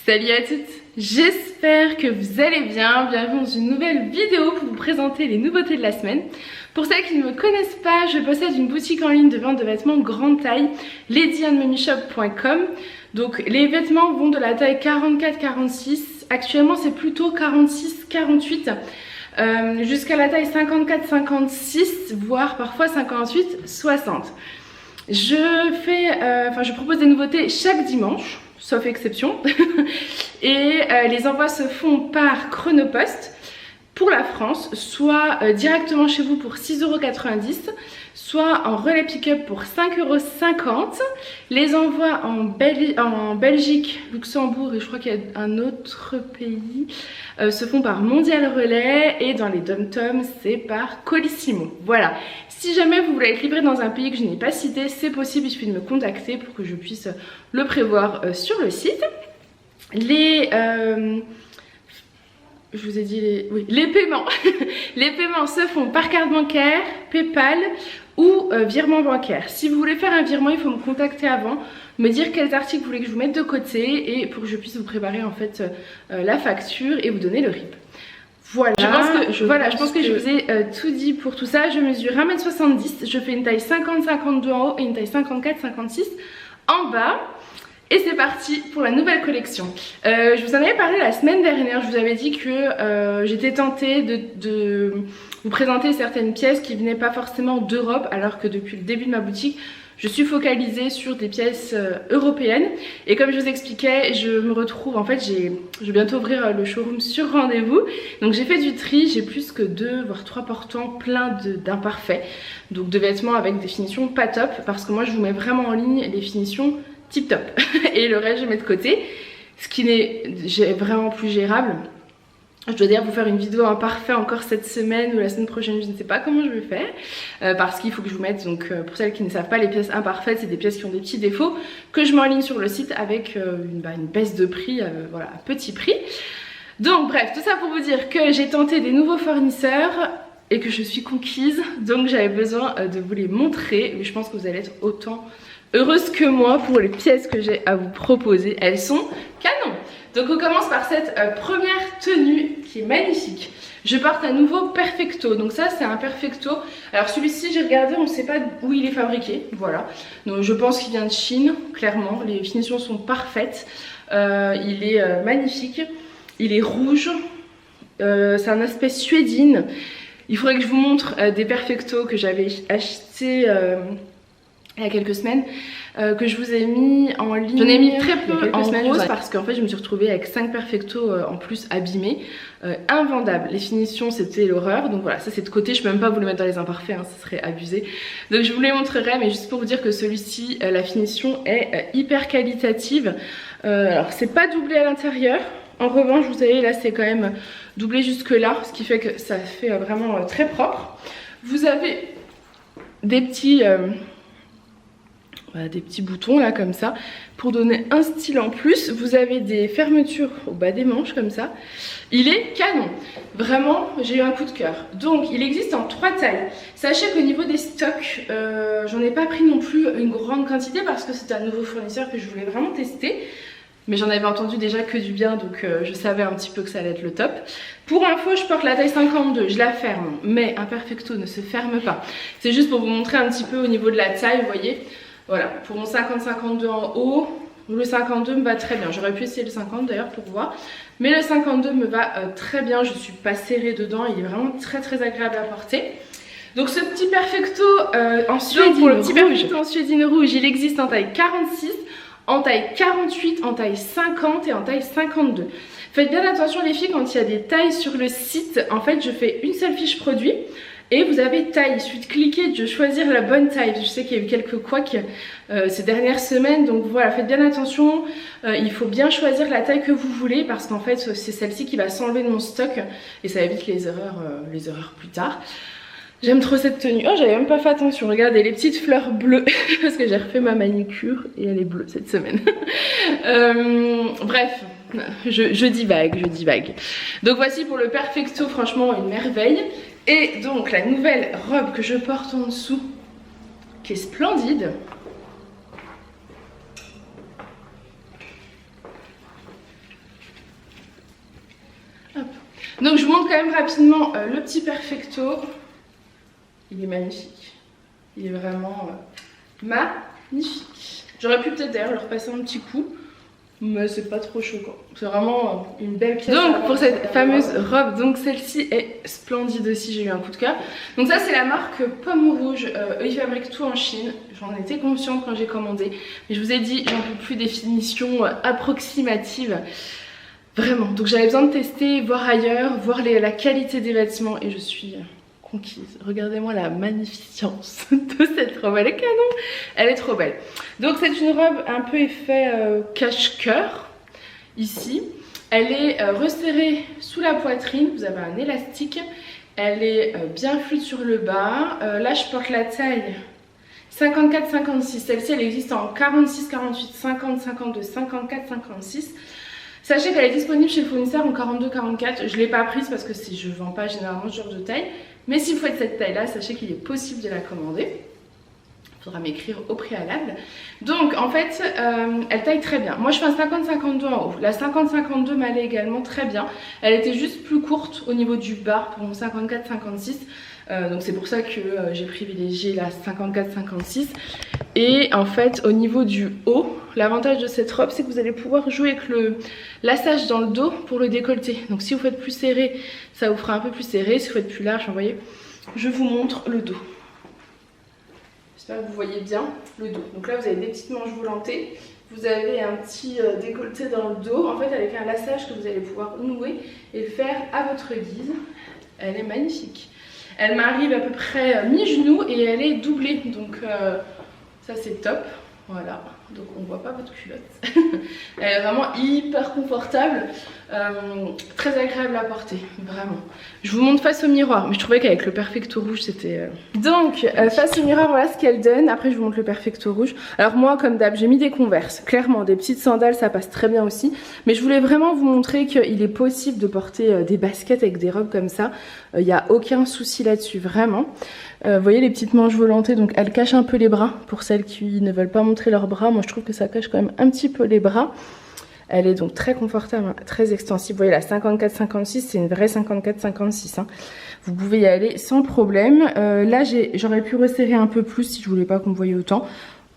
Salut à toutes, j'espère que vous allez bien. Bienvenue dans une nouvelle vidéo pour vous présenter les nouveautés de la semaine. Pour celles qui ne me connaissent pas, je possède une boutique en ligne de vente de vêtements grande taille, ladyandmummyshop.com. Donc les vêtements vont de la taille 44-46, actuellement c'est plutôt 46-48, jusqu'à la taille 54-56, voire parfois 58-60. Je propose des nouveautés chaque dimanche, sauf exception. Et les envois se font par Chronopost pour la France, soit directement chez vous pour 6,90 €, soit en relais pick-up pour 5,50 €. Les envois en Belgique, Luxembourg et je crois qu'il y a un autre pays se font par Mondial Relais, et dans les dom-toms c'est par Colissimo. Voilà, si jamais vous voulez être livré dans un pays que je n'ai pas cité, c'est possible, il suffit de me contacter pour que je puisse le prévoir sur le site. Je vous ai dit les paiements. Les paiements se font par carte bancaire, PayPal ou virement bancaire. Si vous voulez faire un virement, il faut me contacter avant, me dire quels articles vous voulez que je vous mette de côté et pour que je puisse vous préparer en fait la facture et vous donner le RIB. Voilà, je pense que je vous ai tout dit pour tout ça. Je mesure 1,70 m, je fais une taille 50-52 en haut et une taille 54-56 en bas. Et c'est parti pour la nouvelle collection. Je vous en avais parlé la semaine dernière, je vous avais dit que j'étais tentée de vous présenter certaines pièces qui venaient pas forcément d'Europe, alors que depuis le début de ma boutique, je suis focalisée sur des pièces européennes. Et comme je vous expliquais, je me retrouve, en fait, je vais bientôt ouvrir le showroom sur rendez-vous. Donc j'ai fait du tri, j'ai plus que 2 voire 3 portants pleins d'imparfaits. Donc de vêtements avec des finitions pas top, parce que moi je vous mets vraiment en ligne les finitions tip top et le reste je mets de côté, ce qui n'est vraiment plus gérable. Je dois dire vous faire une vidéo imparfait encore cette semaine ou la semaine prochaine, je ne sais pas comment je vais faire, parce qu'il faut que je vous mette, donc pour celles qui ne savent pas, les pièces imparfaites c'est des pièces qui ont des petits défauts que je mets en ligne sur le site avec une baisse de prix, voilà, à petit prix. Donc bref, tout ça pour vous dire que j'ai tenté des nouveaux fournisseurs et que je suis conquise, donc j'avais besoin de vous les montrer, mais je pense que vous allez être autant heureuse que moi pour les pièces que j'ai à vous proposer. Elles sont canon. Donc on commence par cette première tenue qui est magnifique. Je porte un nouveau Perfecto. Donc ça c'est un Perfecto. Alors celui-ci j'ai regardé, on ne sait pas où il est fabriqué. Voilà. Donc je pense qu'il vient de Chine, clairement. Les finitions sont parfaites. Il est magnifique. Il est rouge. C'est un aspect suédine. Il faudrait que je vous montre des Perfecto que j'avais acheté il y a quelques semaines, que je vous ai mis en ligne. J'en ai mis très peu en rose parce qu'en fait je me suis retrouvée avec 5 Perfecto en plus abîmés, invendables. Les finitions c'était l'horreur, donc voilà, ça c'est de côté, je peux même pas vous le mettre dans les imparfaits, hein, ça serait abusé. Donc je vous les montrerai, mais juste pour vous dire que celui-ci, la finition est hyper qualitative. Alors c'est pas doublé à l'intérieur, en revanche vous savez là c'est quand même doublé jusque là, ce qui fait que ça fait vraiment très propre. Vous avez des petits boutons là comme ça pour donner un style en plus. Vous avez des fermetures au bas des manches comme ça. Il est canon, vraiment j'ai eu un coup de cœur. Donc il existe en 3 tailles. Sachez qu'au niveau des stocks, j'en ai pas pris non plus une grande quantité parce que c'est un nouveau fournisseur que je voulais vraiment tester, mais j'en avais entendu déjà que du bien, donc je savais un petit peu que ça allait être le top. Pour info, je porte la taille 52, je la ferme, mais un Perfecto ne se ferme pas. C'est juste pour vous montrer un petit peu au niveau de la taille, vous voyez. Voilà, pour mon 50-52 en haut, le 52 me va très bien. J'aurais pu essayer le 50 d'ailleurs pour voir. Mais le 52 me va très bien, je suis pas serrée dedans, il est vraiment très très agréable à porter. Donc ce petit Perfecto en suédine rouge, il existe en taille 46, en taille 48, en taille 50 et en taille 52. Faites bien attention les filles, quand il y a des tailles sur le site, en fait je fais une seule fiche produit. Et vous avez taille, il suffit de cliquer, de choisir la bonne taille. Je sais qu'il y a eu quelques couacs ces dernières semaines, donc voilà, faites bien attention. Il faut bien choisir la taille que vous voulez parce qu'en fait c'est celle-ci qui va s'enlever de mon stock et ça évite les erreurs plus tard. J'aime trop cette tenue. Oh, j'avais même pas fait attention, regardez les petites fleurs bleues parce que j'ai refait ma manicure et elle est bleue cette semaine. Bref, je divague. Donc voici pour le Perfecto, franchement une merveille. Et donc la nouvelle robe que je porte en dessous, qui est splendide. Donc je vous montre quand même rapidement le petit perfecto. Il est magnifique. Il est vraiment magnifique. J'aurais pu peut-être d'ailleurs leur passer un petit coup, mais c'est pas trop choquant. C'est vraiment une belle pièce. Donc pour cette fameuse robe, donc celle-ci est splendide aussi, j'ai eu un coup de cœur. Donc ça c'est la marque Pomme Rouge, eux ils fabriquent tout en Chine. J'en étais consciente quand j'ai commandé, mais je vous ai dit j'en peux plus des finitions approximatives. Vraiment, donc j'avais besoin de tester, voir ailleurs, voir la qualité des vêtements et je suis conquise. Regardez-moi la magnificence de cette robe, elle est canon, elle est trop belle. Donc c'est une robe un peu effet cache-cœur ici. Elle est resserrée sous la poitrine, vous avez un élastique. Elle est bien fluide sur le bas. Là je porte la taille 54-56, celle-ci elle existe en 46-48, 50-52, 54-56. Sachez qu'elle est disponible chez le fournisseur en 42-44. Je ne l'ai pas prise parce que je ne vends pas généralement ce genre de taille. Mais si vous faites cette taille-là, sachez qu'il est possible de la commander. Il faudra m'écrire au préalable. Donc en fait, elle taille très bien. Moi je fais un 50-52 en haut. La 50-52 m'allait également très bien. Elle était juste plus courte au niveau du bas pour mon 54-56. Donc c'est pour ça que j'ai privilégié la 54-56. Et en fait au niveau du haut, l'avantage de cette robe c'est que vous allez pouvoir jouer avec le lassage dans le dos pour le décolleté. Donc si vous faites plus serré, ça vous fera un peu plus serré. Si vous faites plus large, vous voyez, je vous montre le dos. J'espère que vous voyez bien le dos. Donc là vous avez des petites manches volantées. Vous avez un petit décolleté dans le dos, en fait avec un lassage que vous allez pouvoir nouer et le faire à votre guise. Elle est magnifique. Elle m'arrive à peu près mi-genou et elle est doublée, donc ça c'est top. Voilà, donc on voit pas votre culotte. Elle est vraiment hyper confortable, très agréable à porter, vraiment. Je vous montre face au miroir, mais je trouvais qu'avec le perfecto rouge c'était... Donc face au miroir, voilà ce qu'elle donne. Après je vous montre le perfecto rouge. Alors moi comme d'hab j'ai mis des Converse, clairement des petites sandales ça passe très bien aussi. Mais je voulais vraiment vous montrer qu'il est possible de porter des baskets avec des robes comme ça. Il n'y a aucun souci là-dessus, vraiment. Vous voyez les petites manches volantées, donc elles cachent un peu les bras pour celles qui ne veulent pas montrer leurs bras. Moi je trouve que ça cache quand même un petit peu les bras. Elle est donc très confortable, hein, très extensive. Vous voyez la 54-56, c'est une vraie 54-56. Hein. Vous pouvez y aller sans problème. Là j'aurais pu resserrer un peu plus si je voulais pas qu'on me voyait autant.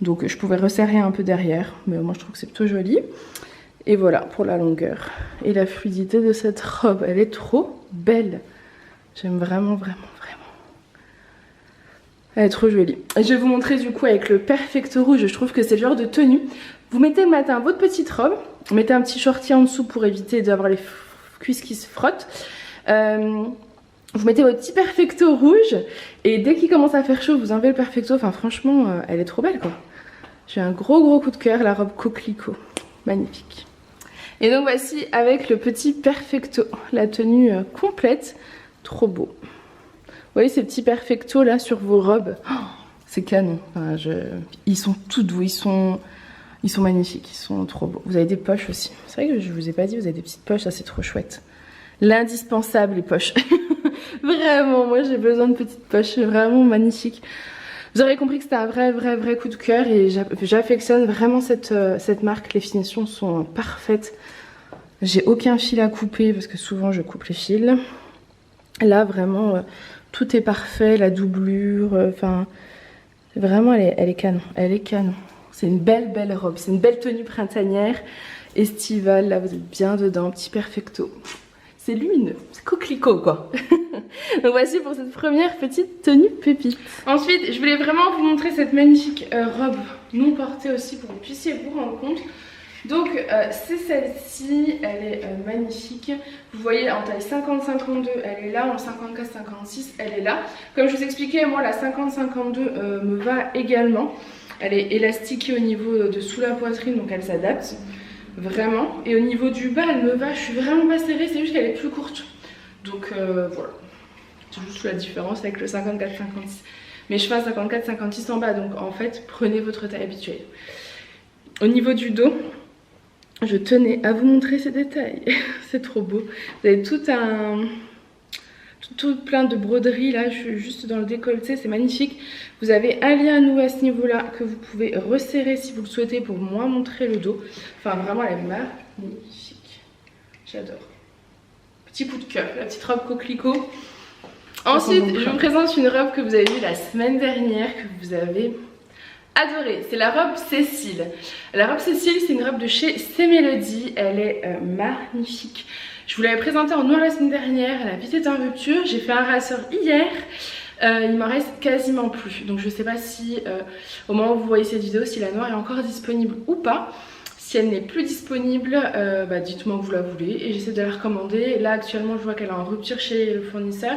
Donc je pouvais resserrer un peu derrière, mais moi je trouve que c'est plutôt joli. Et voilà pour la longueur et la fluidité de cette robe. Elle est trop belle. J'aime vraiment, vraiment, vraiment. Elle est trop jolie. Je vais vous montrer du coup avec le perfecto rouge. Je trouve que c'est le genre de tenue. Vous mettez le matin votre petite robe. Vous mettez un petit shorty en dessous pour éviter d'avoir les cuisses qui se frottent. Vous mettez votre petit perfecto rouge. Et dès qu'il commence à faire chaud, vous enlevez le perfecto. Enfin franchement, elle est trop belle quoi. J'ai un gros coup de cœur. La robe coquelicot. Magnifique. Et donc voici avec le petit perfecto. La tenue complète. Trop beau. Vous voyez ces petits perfectos là sur vos robes, oh, c'est canon. Enfin, ils sont tout doux, ils sont magnifiques, ils sont trop beaux. Vous avez des poches aussi. C'est vrai que je vous ai pas dit, vous avez des petites poches, ça c'est trop chouette. L'indispensable les poches. Vraiment, moi j'ai besoin de petites poches, vraiment magnifiques. Vous aurez compris que c'était un vrai coup de cœur et j'affectionne vraiment cette marque. Les finitions sont parfaites. J'ai aucun fil à couper parce que souvent je coupe les fils. Là vraiment tout est parfait, la doublure, enfin vraiment elle est canon, elle est canon. C'est une belle robe, c'est une belle tenue printanière, estivale, là vous êtes bien dedans, petit perfecto. C'est lumineux, c'est coquelicot quoi. Donc voici pour cette première petite tenue pépite. Ensuite je voulais vraiment vous montrer cette magnifique robe non portée aussi pour que vous puissiez vous rendre compte. Donc c'est celle-ci, elle est magnifique. Vous voyez en taille 50-52 elle est là, en 54-56 elle est là. Comme je vous expliquais, moi la 50-52 me va également. Elle est élastiquée au niveau de sous la poitrine, donc elle s'adapte vraiment. Et au niveau du bas elle me va, je suis vraiment pas serrée, c'est juste qu'elle est plus courte. Donc voilà, c'est juste la différence avec le 54-56. Mais je fais un 54-56 en bas, donc en fait prenez votre taille habituelle. Au niveau du dos, je tenais à vous montrer ces détails. C'est trop beau. Vous avez tout plein de broderies là, juste dans le décolleté, c'est magnifique. Vous avez un lien à nouer à ce niveau-là que vous pouvez resserrer si vous le souhaitez pour moins montrer le dos. Enfin vraiment elle est magnifique. J'adore. Petit coup de cœur, la petite robe coquelicot. Ensuite, je vous présente une robe que vous avez vue la semaine dernière, que vous avez adorée. C'est la robe Cécile. La robe Cécile, c'est une robe de chez C-Mélodie. Elle est magnifique. Je vous l'avais présentée en noir la semaine dernière. Elle a vite été en rupture. J'ai fait un rassort hier. Il m'en reste quasiment plus. Donc je ne sais pas si au moment où vous voyez cette vidéo, si la noire est encore disponible ou pas. Si elle n'est plus disponible, dites-moi que vous la voulez et j'essaie de la recommander. Là actuellement je vois qu'elle est en rupture chez le fournisseur,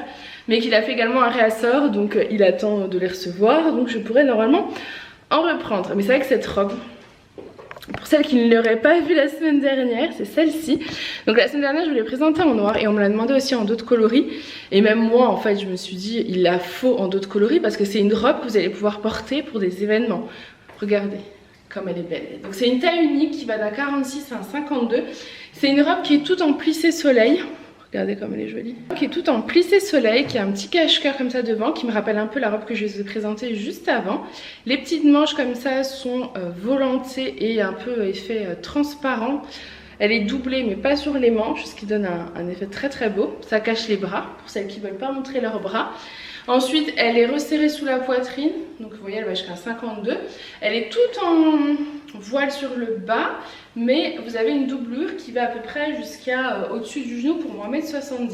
mais qu'il a fait également un réassort, donc il attend de les recevoir, donc je pourrais normalement en reprendre. Mais c'est vrai que cette robe, pour celles qui ne l'auraient pas vue la semaine dernière, c'est celle-ci. Donc la semaine dernière je vous l'ai présentée en noir et on me l'a demandé aussi en d'autres coloris. Et même moi en fait je me suis dit il la faut en d'autres coloris parce que c'est une robe que vous allez pouvoir porter pour des événements. Regardez comme elle est belle. Donc c'est une taille unique qui va d'un 46 à un 52. C'est une robe qui est toute en plissé soleil. Regardez comme elle est jolie. Qui est toute en plissé soleil, qui a un petit cache-cœur comme ça devant, qui me rappelle un peu la robe que je vous ai présentée juste avant. Les petites manches comme ça sont volantées et un peu effet transparent. Elle est doublée mais pas sur les manches, ce qui donne un effet très très beau. Ça cache les bras, pour celles qui ne veulent pas montrer leurs bras. Ensuite, elle est resserrée sous la poitrine, donc vous voyez, elle va jusqu'à 52. Elle est toute en voile sur le bas, mais vous avez une doublure qui va à peu près jusqu'à au-dessus du genou pour 1,70 m.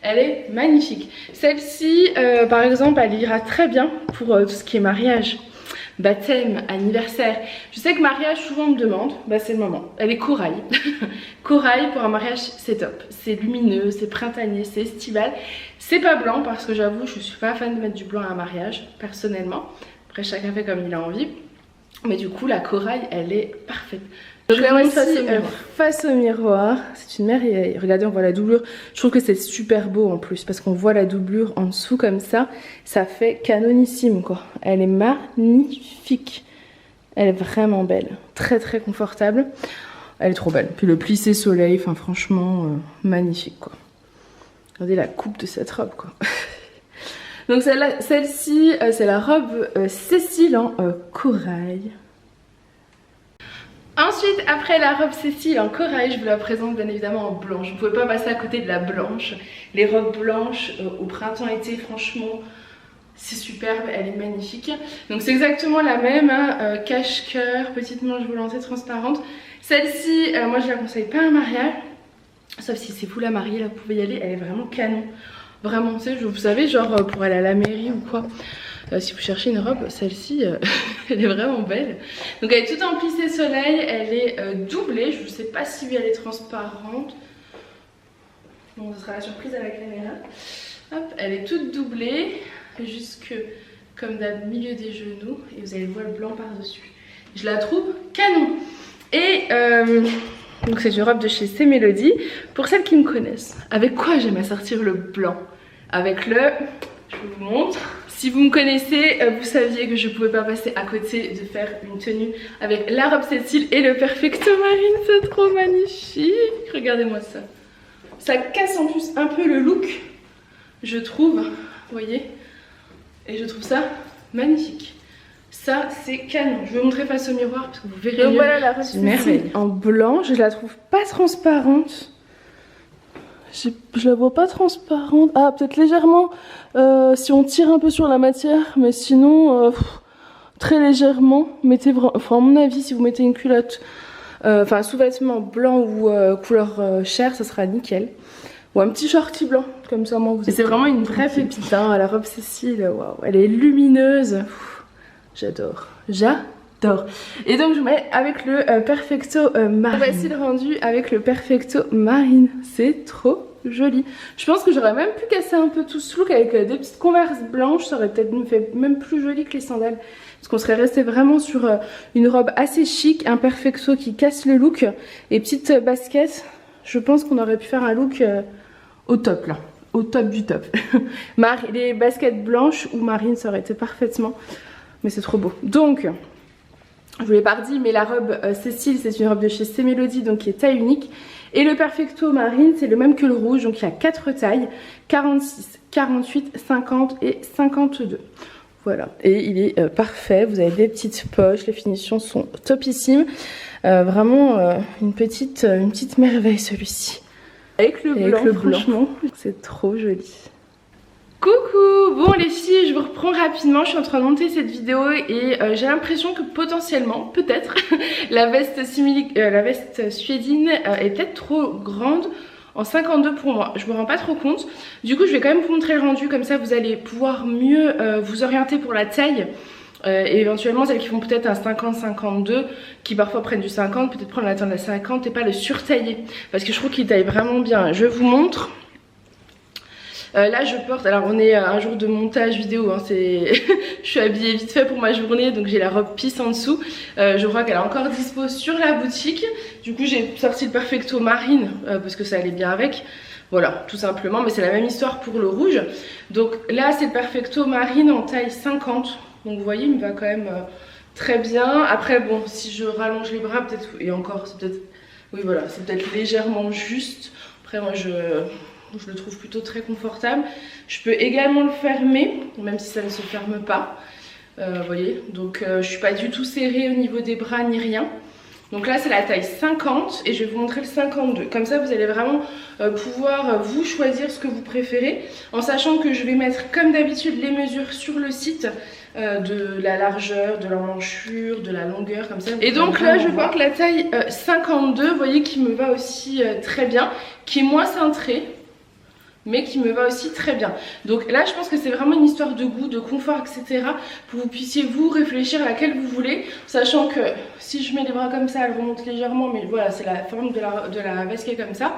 Elle est magnifique. Celle-ci, par exemple, elle ira très bien pour tout ce qui est mariage, baptême, anniversaire. Je sais que mariage, souvent on me demande, c'est le moment. Elle est corail. Corail pour un mariage, c'est top. C'est lumineux, c'est printanier, c'est estival. C'est pas blanc parce que j'avoue, je suis pas fan de mettre du blanc à un mariage, personnellement. Après, chacun fait comme il a envie. Mais du coup, la corail, elle est parfaite. Donc là aussi, face au miroir, c'est une merveille. Regardez, on voit la doublure. Je trouve que c'est super beau en plus parce qu'on voit la doublure en dessous comme ça. Ça fait canonissime quoi. Elle est magnifique. Elle est vraiment belle. Très très confortable. Elle est trop belle. Puis le plissé soleil, enfin franchement, magnifique quoi. Regardez la coupe de cette robe quoi. Donc celle-ci, c'est la robe Cécile en corail. Ensuite, après la robe Cécile en corail, je vous la présente bien évidemment en blanche. Vous ne pouvez pas passer à côté de la blanche. Les robes blanches au printemps-été, franchement, c'est superbe, elle est magnifique. Donc c'est exactement la même, hein, cache-cœur, petite manche volantée transparente. Celle-ci, moi je la conseille pas à un mariage, sauf si c'est vous la mariée, là vous pouvez y aller, elle est vraiment canon. Vraiment, vous savez, genre pour aller à la mairie ou quoi. Si vous cherchez une robe, celle-ci, elle est vraiment belle. Donc elle est toute en plissé soleil, elle est doublée. Je ne sais pas si elle est transparente. Bon, ce sera la surprise à la caméra. Hop, elle est toute doublée, jusque comme d'hab milieu des genoux. Et vous avez le voile blanc par-dessus. Je la trouve canon. Et donc c'est une robe de chez C-Mélodie. Pour celles qui me connaissent, avec quoi j'aime assortir le blanc? Avec le... Je vous montre. Si vous me connaissez, vous saviez que je ne pouvais pas passer à côté de faire une tenue avec la robe Cécile et le Perfecto Marine. C'est trop magnifique. Regardez-moi ça. Ça casse en plus un peu le look, je trouve. Vous voyez? Et je trouve ça magnifique. Ça, c'est canon. Je vais vous montrer face au miroir parce que vous verrez. Donc voilà la robe Cécile en blanc. Je la trouve pas transparente. Je la vois pas transparente. Ah, peut-être légèrement si on tire un peu sur la matière, mais sinon très légèrement. Mettez, enfin, à mon avis, si vous mettez une culotte, enfin sous-vêtement blanc ou couleur chair, ça sera nickel. Ou un petit shorty blanc, comme ça, moi vous. C'est vraiment une vraie pépite, hein, la robe Cécile. Waouh, elle est lumineuse. J'adore. J'adore. Et donc je mets avec le Perfecto Marine. Voici le rendu avec le Perfecto Marine. C'est trop joli. Je pense que j'aurais même pu casser un peu tout ce look avec des petites converses blanches. Ça aurait peut-être fait même plus joli que les sandales. Parce qu'on serait resté vraiment sur une robe assez chic, un Perfecto qui casse le look. Et petite basket. Je pense qu'on aurait pu faire un look au top là. Au top du top. Les baskets blanches ou marine, ça aurait été parfaitement. Mais c'est trop beau. Donc... je vous l'ai pas redit, mais la robe Cécile, c'est une robe de chez C-Mélodie, donc qui est taille unique. Et le Perfecto Marine, c'est le même que le rouge, donc il y a 4 tailles, 46, 48, 50 et 52. Voilà, et il est parfait, vous avez des petites poches, les finitions sont topissimes. Vraiment une petite merveille celui-ci. avec le blanc, franchement, c'est trop joli. Coucou, bon les filles, je vous reprends rapidement, je suis en train de monter cette vidéo et j'ai l'impression que potentiellement, peut-être, la veste suédine est peut-être trop grande en 52 pour moi, je me rends pas trop compte. Du coup je vais quand même vous montrer le rendu, comme ça vous allez pouvoir mieux vous orienter pour la taille. Et éventuellement celles qui font peut-être un 50-52, qui parfois prennent du 50, peut-être prendre la taille de la 50 et pas le surtailler, parce que je trouve qu'il taille vraiment bien. Je vous montre. Là je porte, alors on est un jour de montage vidéo, hein, je suis habillée vite fait pour ma journée, donc j'ai la robe pisse en dessous. Je crois qu'elle est encore dispo sur la boutique. Du coup j'ai sorti le Perfecto Marine parce que ça allait bien avec. Voilà, tout simplement, mais c'est la même histoire pour le rouge. Donc là c'est le Perfecto Marine en taille 50. Donc vous voyez il me va quand même très bien. Après bon, si je rallonge les bras peut-être, et encore c'est peut-être, oui voilà, c'est peut-être légèrement juste. Après moi je le trouve plutôt très confortable. Je peux également le fermer, même si ça ne se ferme pas. Vous voyez, donc je suis pas du tout serrée au niveau des bras ni rien. Donc là c'est la taille 50 et je vais vous montrer le 52. Comme ça vous allez vraiment pouvoir vous choisir ce que vous préférez. En sachant que je vais mettre comme d'habitude les mesures sur le site. De la largeur, de l'emmanchure, de la longueur, comme ça. Et donc là je porte la taille 52, vous voyez, qui me va aussi très bien, qui est moins cintrée, mais qui me va aussi très bien. Donc là je pense que c'est vraiment une histoire de goût, de confort, etc. Pour que vous puissiez vous réfléchir à laquelle vous voulez, sachant que si je mets les bras comme ça, elle remonte légèrement, mais voilà, c'est la forme de la veste qui est comme ça.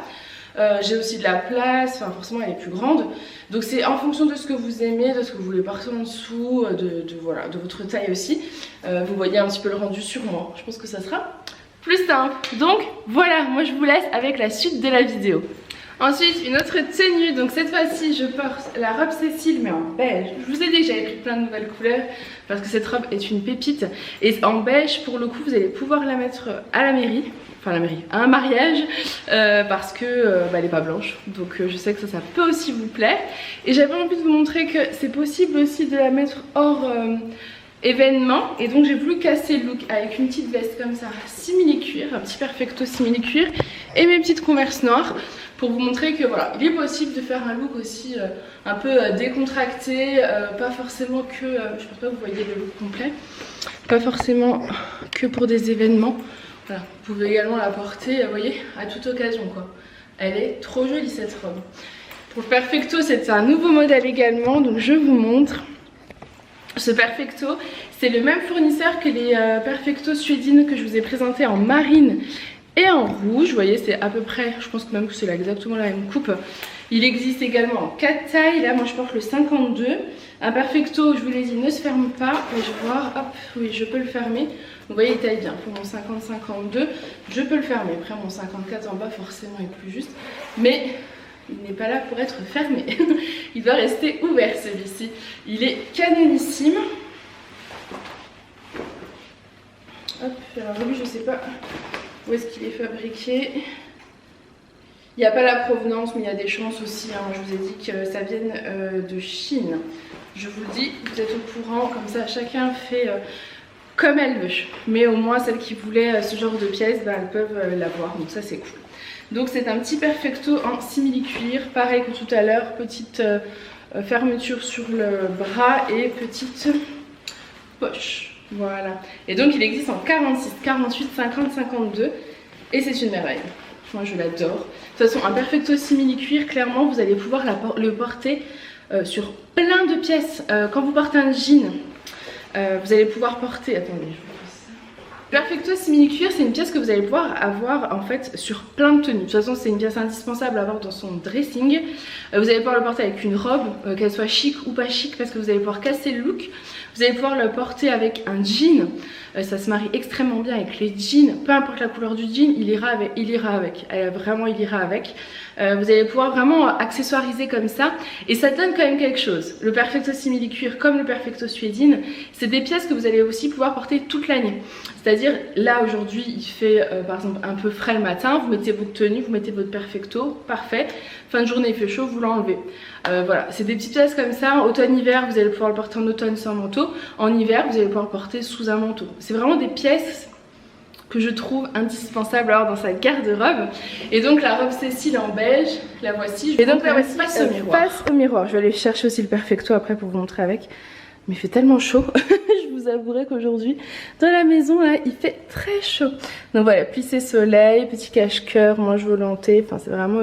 J'ai aussi de la place, enfin forcément elle est plus grande. Donc c'est en fonction de ce que vous aimez, de ce que vous voulez porter en dessous, voilà, de votre taille aussi. Vous voyez un petit peu le rendu sur moi. Je pense que ça sera plus simple. Donc voilà, moi je vous laisse avec la suite de la vidéo. Ensuite une autre tenue, donc cette fois-ci je porte la robe Cécile mais en beige. Je vous ai dit que j'avais pris plein de nouvelles couleurs parce que cette robe est une pépite. Et en beige pour le coup vous allez pouvoir la mettre à la mairie. Enfin la mairie, à un mariage parce que elle est pas blanche, donc je sais que ça peut aussi vous plaire. Et j'avais envie de vous montrer que c'est possible aussi de la mettre hors événement, et donc j'ai voulu casser le look avec une petite veste comme ça, simili-cuir, un petit Perfecto simili-cuir et mes petites Converse noires pour vous montrer que voilà, il est possible de faire un look aussi un peu décontracté, pas forcément que, je pense pas que vous voyez le look complet, pas forcément que pour des événements. Voilà, vous pouvez également la porter, vous voyez, à toute occasion quoi. Elle est trop jolie cette robe. Pour le Perfecto, c'est un nouveau modèle également, donc je vous montre. Ce Perfecto, c'est le même fournisseur que les Perfecto suédines que je vous ai présenté en marine et en rouge. Vous voyez, c'est à peu près, je pense que même que c'est exactement la même coupe. Il existe également en 4 tailles. Là, moi je porte le 52. Un Perfecto, je vous l'ai dit, ne se ferme pas. Et je vais voir, hop, oui, je peux le fermer. Vous voyez, il taille bien. Pour mon 50-52, je peux le fermer. Après, mon 54 en bas, forcément, est plus juste. Mais il n'est pas là pour être fermé. Il doit rester ouvert, celui-ci. Il est canonissime. Hop, alors lui, je sais pas où est-ce qu'il est fabriqué. Il n'y a pas la provenance, mais il y a des chances aussi. Hein. Je vous ai dit que ça vienne de Chine. Je vous le dis, vous êtes au courant. Comme ça, chacun fait comme elle veut. Mais au moins, celles qui voulaient ce genre de pièces, elles peuvent l'avoir. Donc ça, c'est cool. Donc c'est un petit Perfecto en simili-cuir. Pareil que tout à l'heure, petite fermeture sur le bras et petite poche. Voilà. Et donc il existe en 46, 48, 50, 52. Et c'est une merveille. Moi je l'adore. De toute façon un Perfecto simili-cuir, clairement vous allez pouvoir le porter sur plein de pièces. Quand vous portez un jean, vous allez pouvoir porter... Attendez, je vous fais ça. Perfecto simili-cuir, c'est une pièce que vous allez pouvoir avoir en fait sur plein de tenues. De toute façon c'est une pièce indispensable à avoir dans son dressing. Vous allez pouvoir le porter avec une robe, qu'elle soit chic ou pas chic, parce que vous allez pouvoir casser le look. Vous allez pouvoir le porter avec un jean, ça se marie extrêmement bien avec les jeans, peu importe la couleur du jean, il ira avec, vraiment il ira avec. Vous allez pouvoir vraiment accessoiriser comme ça et ça donne quand même quelque chose. Le Perfecto simili-cuir comme le Perfecto suédine, c'est des pièces que vous allez aussi pouvoir porter toute l'année. C'est-à-dire là aujourd'hui il fait par exemple un peu frais le matin, vous mettez votre tenue, vous mettez votre Perfecto, parfait. Fin de journée il fait chaud, vous l'enlevez. Voilà, c'est des petites pièces comme ça, automne-hiver vous allez pouvoir le porter en automne sans manteau, en hiver vous allez pouvoir le porter sous un manteau. C'est vraiment des pièces que je trouve indispensable alors dans sa garde-robe. Et donc la robe Cécile en beige, la voici. Et donc la voici face au miroir. Face au miroir. Je vais aller chercher aussi le perfecto après pour vous montrer avec. Mais il fait tellement chaud, je vous avouerai qu'aujourd'hui, dans la maison, là, il fait très chaud. Donc voilà, plissé soleil, petit cache-cœur, manche volantée. Enfin, c'est vraiment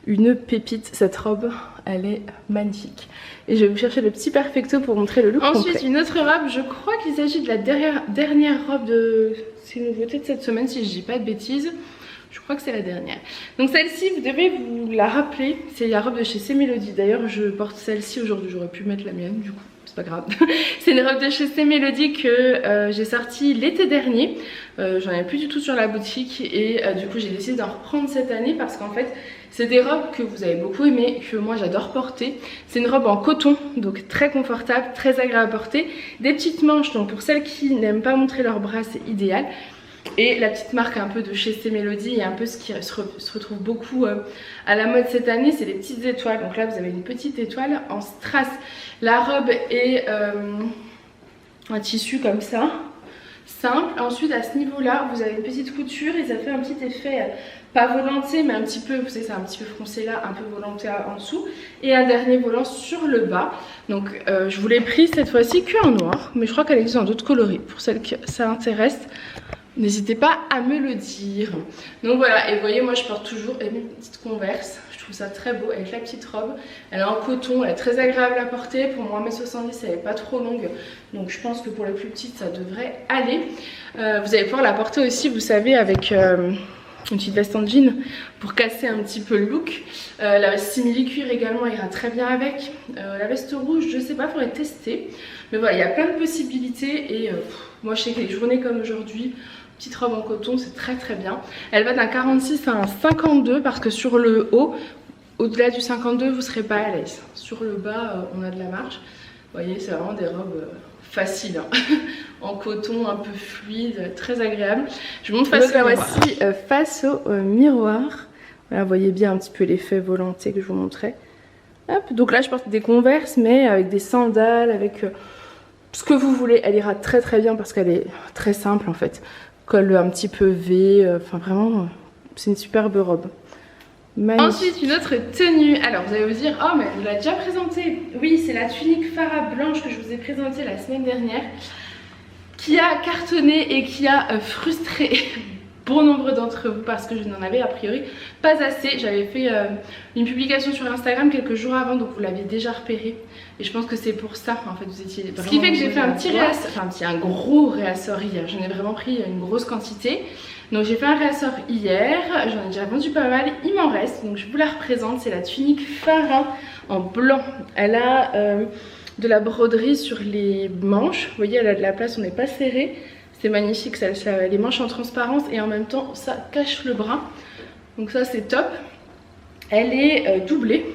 une pépite, cette robe. Elle est magnifique. Et je vais vous chercher le petit perfecto pour montrer le look complet. Ensuite, une autre robe, je crois qu'il s'agit de la dernière robe de... C'est une nouveauté de cette semaine, si je dis pas de bêtises. Je crois que c'est la dernière. Donc celle-ci, vous devez vous la rappeler. C'est la robe de chez C Melody. D'ailleurs, je porte celle-ci aujourd'hui. J'aurais pu mettre la mienne, du coup. C'est pas grave. C'est une robe de chez C Melody que j'ai sortie l'été dernier. J'en avais plus du tout sur la boutique. Et du coup, j'ai décidé d'en reprendre cette année parce qu'en fait, c'est des robes que vous avez beaucoup aimées, que moi j'adore porter. C'est une robe en coton, donc très confortable, très agréable à porter. Des petites manches, donc pour celles qui n'aiment pas montrer leurs bras, c'est idéal. Et la petite marque un peu de chez C Melody et un peu ce qui se retrouve beaucoup à la mode cette année, c'est les petites étoiles. Donc là vous avez une petite étoile en strass. La robe est un tissu comme ça, simple. Ensuite à ce niveau là vous avez une petite couture et ça fait un petit effet pas volanté mais un petit peu, vous savez c'est un petit peu froncé là, un peu volanté en dessous. Et un dernier volant sur le bas. Donc je vous l'ai pris cette fois-ci que en noir, mais je crois qu'elle existe dans d'autres coloris. Pour celles que ça intéresse, n'hésitez pas à me le dire. Donc voilà, et vous voyez moi je porte toujours mes petites Converse. Je trouve ça très beau avec la petite robe. Elle est en coton, elle est très agréable à porter. Pour moi 1m70 elle n'est pas trop longue. Donc je pense que pour les plus petites ça devrait aller. Vous allez pouvoir la porter aussi, vous savez, avec une petite veste en jean pour casser un petit peu le look. La veste simili-cuir également ira très bien avec. La veste rouge, je sais pas, faudrait tester. Mais voilà, il y a plein de possibilités et moi je sais que les journées comme aujourd'hui, petite robe en coton, c'est très très bien. Elle va d'un 46 à un 52 parce que sur le haut, au-delà du 52, vous serez pas à l'aise. Sur le bas, on a de la marge. Vous voyez, c'est vraiment des robes faciles, hein. En coton, un peu fluide, très agréable. Je vous montre face au miroir. Voici face au miroir. Voilà, vous voyez bien un petit peu l'effet volanté que je vous montrais. Hop, donc là, je porte des Converse, mais avec des sandales, avec ce que vous voulez. Elle ira très très bien parce qu'elle est très simple en fait. Col un petit peu V, enfin vraiment, c'est une superbe robe. Magnifique. Ensuite, une autre tenue. Alors, vous allez vous dire, oh, mais vous l'avez déjà présentée. Oui, c'est la tunique Farah blanche que je vous ai présentée la semaine dernière, qui a cartonné et qui a frustré bon nombre d'entre vous parce que je n'en avais a priori pas assez. J'avais fait une publication sur Instagram quelques jours avant, donc vous l'avez déjà repéré. Et je pense que c'est pour ça, en fait, vous étiez vraiment... Ce qui fait que j'ai fait un petit réassort, enfin un gros réassort hier. J'en ai vraiment pris une grosse quantité. Donc j'ai fait un réassort hier, j'en ai déjà vendu pas mal, il m'en reste. Donc je vous la représente, c'est la tunique Farah en blanc. Elle a de la broderie sur les manches. Vous voyez, elle a de la place, on n'est pas serré. C'est magnifique, ça, les manches en transparence et en même temps ça cache le bras. Donc ça c'est top. Elle est doublée.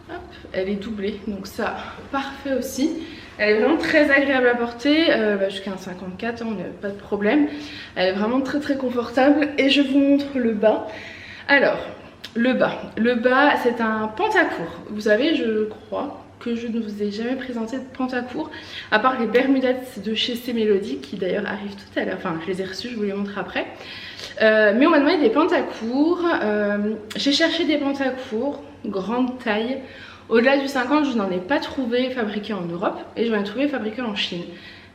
Hop, elle est doublée, donc ça parfait aussi. Elle est vraiment très agréable à porter, jusqu'à un 54, on n'a pas de problème. Elle est vraiment très très confortable et je vous montre le bas. Alors, le bas c'est un pantacourt. Vous savez, je crois que je ne vous ai jamais présenté de pantacourt, à part les Bermudettes de chez C Melody, qui d'ailleurs arrivent tout à l'heure. Enfin, je les ai reçus, je vous les montre après. Mais on m'a demandé des pantacourts. J'ai cherché des pantacourts, grande taille. Au-delà du 50, je n'en ai pas trouvé fabriqué en Europe et j'en ai trouvé fabriqué en Chine.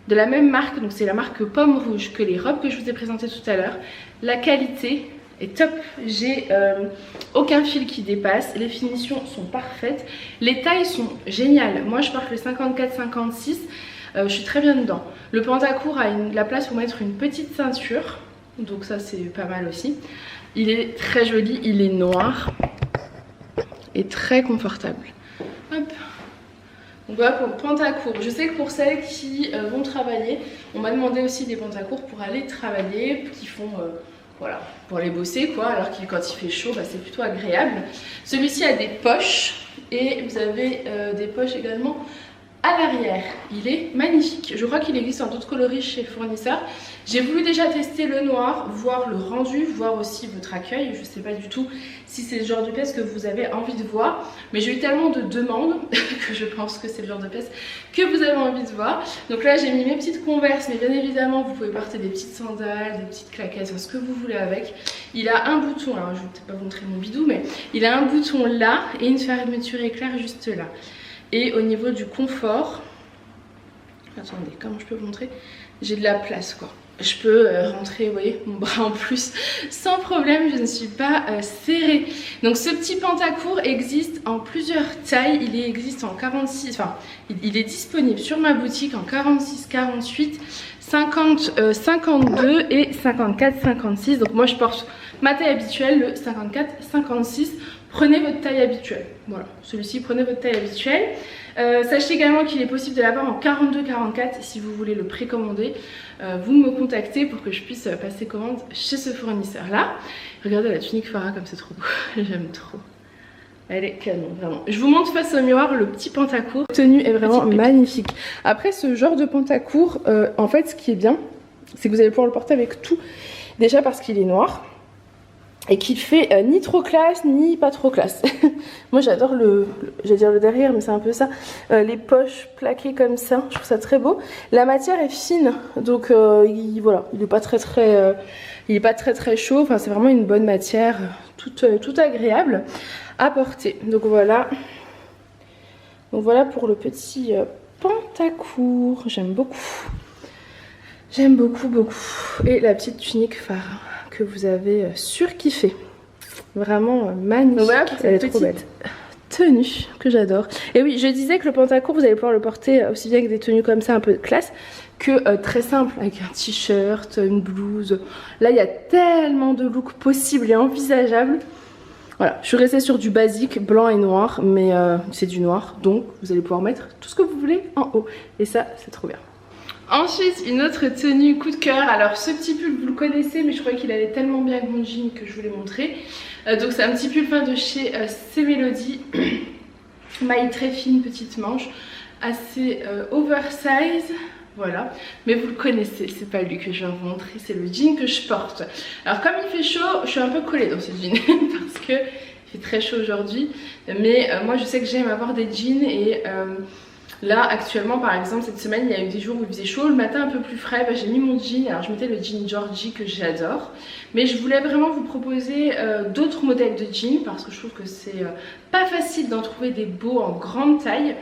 De la même marque, donc c'est la marque Pomme Rouge que les robes que je vous ai présentées tout à l'heure. La qualité est top, j'ai aucun fil qui dépasse, les finitions sont parfaites, les tailles sont géniales. Moi je porte le 54-56, je suis très bien dedans. Le pantacourt a la place pour mettre une petite ceinture, donc ça c'est pas mal aussi. Il est très joli, il est noir et très confortable. Hop. Donc voilà pour le pantacourt. Je sais que pour celles qui vont travailler, on m'a demandé aussi des pantacourts pour aller travailler, qui font voilà, pour aller bosser quoi, alors que quand il fait chaud, bah, c'est plutôt agréable. Celui-ci a des poches et vous avez des poches également À l'arrière, il est magnifique. Je crois qu'il existe en d'autres coloris chez le fournisseur. J'ai voulu déjà tester le noir, voir le rendu, voir aussi votre accueil. Je ne sais pas du tout si c'est le genre de pièce que vous avez envie de voir. Mais j'ai eu tellement de demandes que je pense que c'est le genre de pièce que vous avez envie de voir. Donc là, j'ai mis mes petites Converse. Mais bien évidemment, vous pouvez porter des petites sandales, des petites claquettes, ce que vous voulez avec. Il a un bouton, alors je ne vais peut-être pas vous montrer mon bidou, mais il a un bouton là et une fermeture éclair juste là. Et au niveau du confort, attendez, comment je peux vous montrer? J'ai de la place quoi. Je peux rentrer, vous voyez, mon bras en plus sans problème, je ne suis pas serrée. Donc ce petit pantacourt existe en plusieurs tailles. Il existe en 46, enfin il est disponible sur ma boutique en 46, 48, 50, 52 et 54, 56. Donc moi je porte ma taille habituelle, le 54, 56. Prenez votre taille habituelle, voilà, celui-ci prenez votre taille habituelle. Sachez également qu'il est possible de l'avoir en 42-44 si vous voulez le précommander. Vous me contactez pour que je puisse passer commande chez ce fournisseur là. Regardez la tunique Farah comme c'est trop beau, j'aime trop. Elle est canon, vraiment. Je vous montre face au miroir le petit pantacourt. La tenue est vraiment magnifique. Après ce genre de pantacourt, en fait ce qui est bien, c'est que vous allez pouvoir le porter avec tout. Déjà parce qu'il est noir. Et qu'il fait ni trop classe ni pas trop classe. Moi j'adore j'allais dire le derrière mais c'est un peu ça, les poches plaquées comme ça, je trouve ça très beau. La matière est fine donc voilà, il n'est pas très chaud, enfin c'est vraiment une bonne matière, toute agréable à porter. Donc voilà pour le petit pantacourt, j'aime beaucoup. J'aime beaucoup. Et la petite tunique Farah que vous avez surkiffé. Vraiment magnifique. Voilà, elle est trop belle. Tenue que j'adore. Et oui, je disais que le pantacourt, vous allez pouvoir le porter aussi bien avec des tenues comme ça, un peu de classe, que très simple, avec un t-shirt, une blouse. Là, il y a tellement de looks possibles et envisageables. Voilà, je suis restée sur du basique, blanc et noir, mais c'est du noir. Donc, vous allez pouvoir mettre tout ce que vous voulez en haut. Et ça, c'est trop bien. Ensuite, une autre tenue coup de cœur. Alors ce petit pull vous le connaissez mais je crois qu'il allait tellement bien avec mon jean que je vous l'ai montré. Donc c'est un petit pull fin de chez C-Melody. Maille très fine, petite manche, assez oversize. Voilà, mais vous le connaissez, c'est pas lui que je vais vous montrer, c'est le jean que je porte. Alors comme il fait chaud, je suis un peu collée dans ce jean parce que il fait très chaud aujourd'hui. Mais moi je sais que j'aime avoir des jeans et... là actuellement par exemple cette semaine il y a eu des jours où il faisait chaud, le matin un peu plus frais, bah, j'ai mis mon jean, alors je mettais le jean Georgie que j'adore. Mais je voulais vraiment vous proposer d'autres modèles de jeans parce que je trouve que c'est pas facile d'en trouver des beaux en grande taille